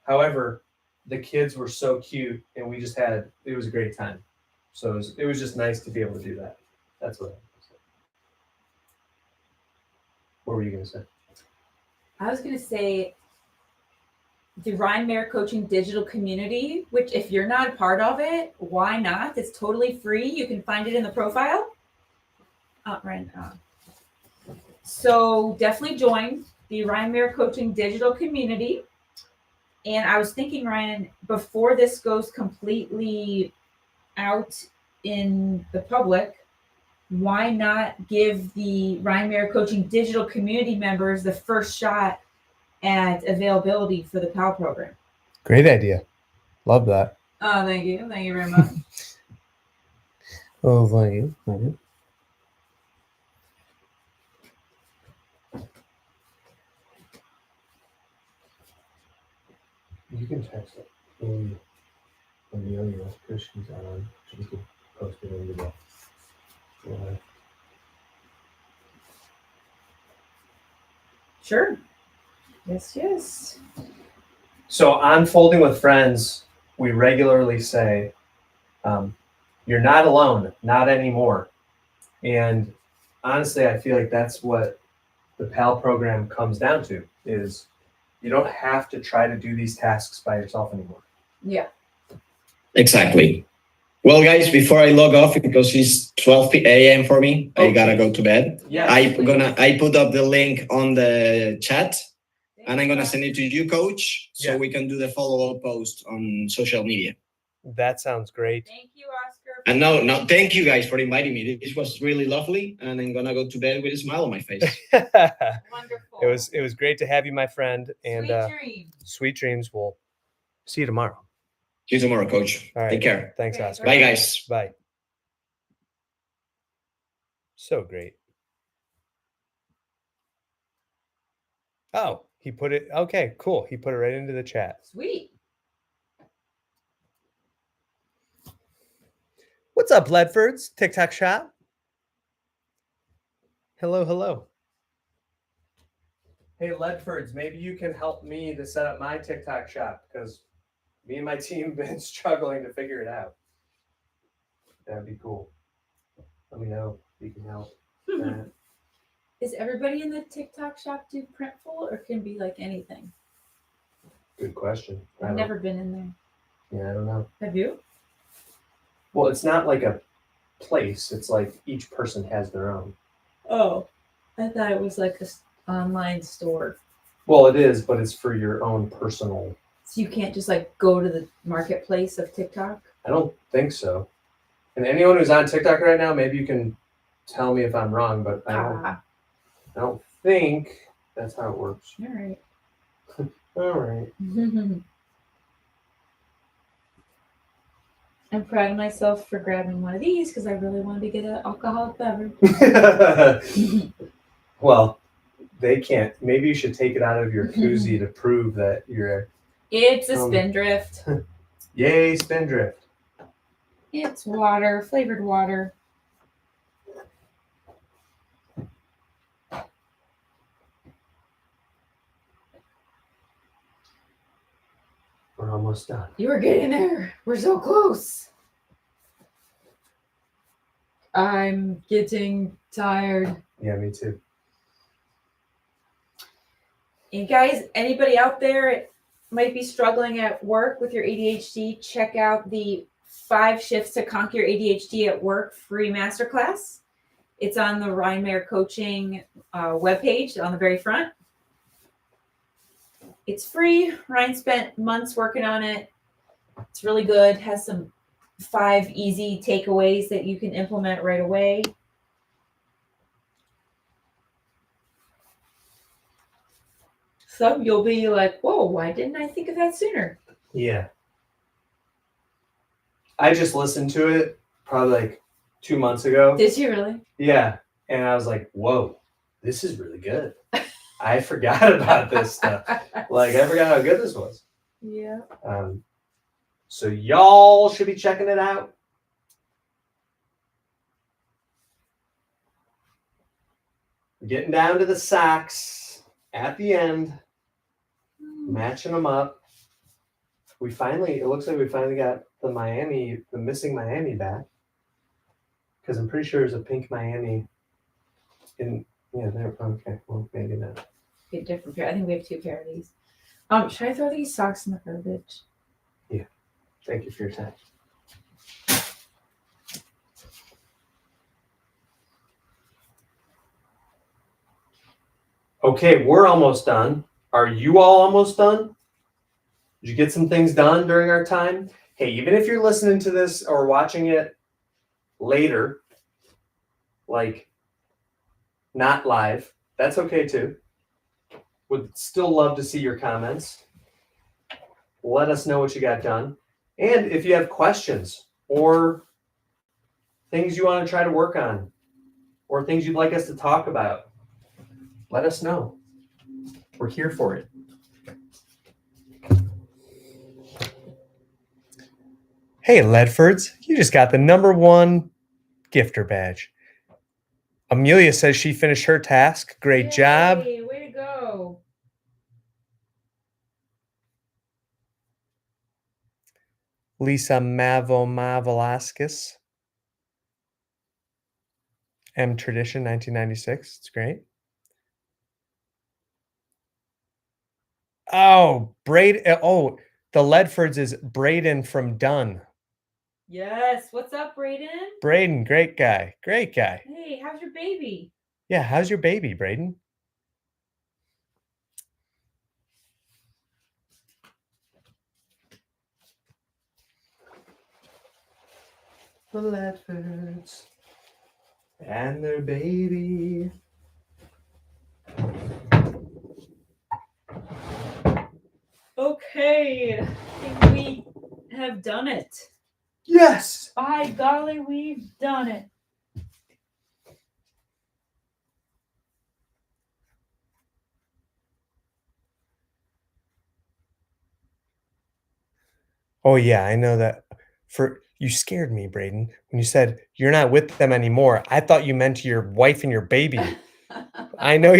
A: However, the kids were so cute, and it was a great time. So it was just nice to be able to do that. That's what I was gonna say. What were you going to say?
C: I was going to say the Ryan Mayer Coaching digital community, which if you're not a part of it, why not? It's totally free. You can find it in the profile. So definitely join the Ryan Mayer Coaching digital community. And I was thinking, Ryan, before this goes completely out in the public, why not give the Ryan Mayer Coaching digital community members the first shot at availability for the PAL program?
A: Great idea. Love that.
C: Oh, thank you. Thank you very much.
A: Oh, thank you. Thank you. You can text it when the young Christians on. She can post it in the live.
C: Sure. Yes.
A: So on Folding with Friends, we regularly say, you're not alone, not anymore. And honestly, I feel like that's what the PAL program comes down to, is you don't have to try to do these tasks by yourself anymore.
C: Yeah.
D: Exactly. Well, guys, before I log off, because it's 12 a.m. for me, I gotta go to bed.
A: Yeah.
D: I put up the link on the chat, and I'm gonna send it to you, Coach, so we can do the follow-up post on social media.
A: That sounds great.
C: Thank you, Oscar.
D: And no, thank you guys for inviting me. This was really lovely, and I'm gonna go to bed with a smile on my face.
C: Wonderful.
A: It was great to have you, my friend, and
C: Sweet dreams.
A: sweet dreams. We'll see you tomorrow.
D: See you tomorrow, Coach.
A: All right.
D: Take care.
A: Thanks,
C: Okay,
A: Oscar.
D: Bye, guys.
A: Bye. So great. Oh, he put it. Okay, cool. He put it right into the chat.
C: Sweet.
A: What's up, Ledfords? TikTok shop. Hello. Hey, Ledfords, maybe you can help me to set up my TikTok shop, because me and my team have been struggling to figure it out. That'd be cool. Let me know if you can help.
C: Is everybody in the TikTok shop do Printful, or can it be like anything?
A: Good question.
C: I've never been in there.
A: Yeah, I don't know.
C: Have you?
A: Well, it's not like a place. It's like each person has their own.
C: Oh, I thought it was like an online store.
A: Well, it is, but it's for your own personal.
C: So you can't just like go to the marketplace of TikTok?
A: I don't think so. And anyone who's on TikTok right now, maybe you can tell me if I'm wrong, but I don't think that's how it works.
C: All right.
A: All right.
C: I'm proud of myself for grabbing one of these because I really wanted to get an alcoholic beverage.
A: Well, they can't. Maybe you should take it out of your koozie to prove that you're.
C: It's a Spindrift.
A: Yay, Spindrift.
C: It's water, flavored water.
A: We're almost done.
C: You were getting there. We're so close. I'm getting tired.
A: Yeah, me too.
C: And guys, anybody out there might be struggling at work with your ADHD, check out the 5 Shifts to Conquer Your ADHD at Work free masterclass. It's on the Ryan Mayer Coaching webpage on the very front. It's free. Ryan spent months working on it. It's really good. Has some 5 easy takeaways that you can implement right away. So you'll be like, whoa, why didn't I think of that sooner?
A: Yeah. I just listened to it probably like 2 months ago.
C: Did you really?
A: Yeah. And I was like, whoa, this is really good. I forgot about this stuff. Like, I forgot how good this was.
E: Yeah.
A: So y'all should be checking it out. Getting down to the socks at the end, matching them up. It looks like we finally got the missing Miami back. Because I'm pretty sure there's a pink Miami there. Okay, well, maybe not.
C: A different pair. I think we have 2 pair of these. Should I throw these socks in the garbage?
A: Thank you for your time. Okay, we're almost done. Are you all almost done? Did you get some things done during our time? Hey, even if you're listening to this or watching it later, like not live, that's okay too. Would still love to see your comments. Let us know what you got done. And if you have questions or things you want to try to work on or things you'd like us to talk about, let us know. We're here for it. Hey, Ledfords, you just got the #1 gifter badge. Amelia says she finished her task. Great job.
C: Way to go.
A: Lisa Velasquez. M Tradition 1996. It's great. Oh, the Ledfords is Braden from Dunn.
C: Yes. What's up, Braden?
A: Braden, great guy. Great guy.
C: Hey, how's your baby?
A: Yeah, how's your baby, Braden? The Ledfords and their baby.
C: Okay. I think we have done it.
A: Yes.
C: By golly, we've done it.
A: Oh yeah, I know that. You scared me, Braden, when you said you're not with them anymore. I thought you meant your wife and your baby. I know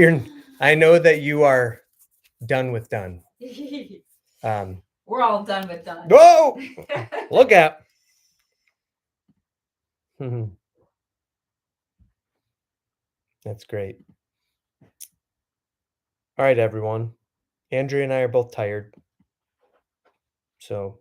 A: that you are done with done.
C: We're all done with done.
A: Whoa! Look out. That's great. All right, everyone. Andrea and I are both tired. So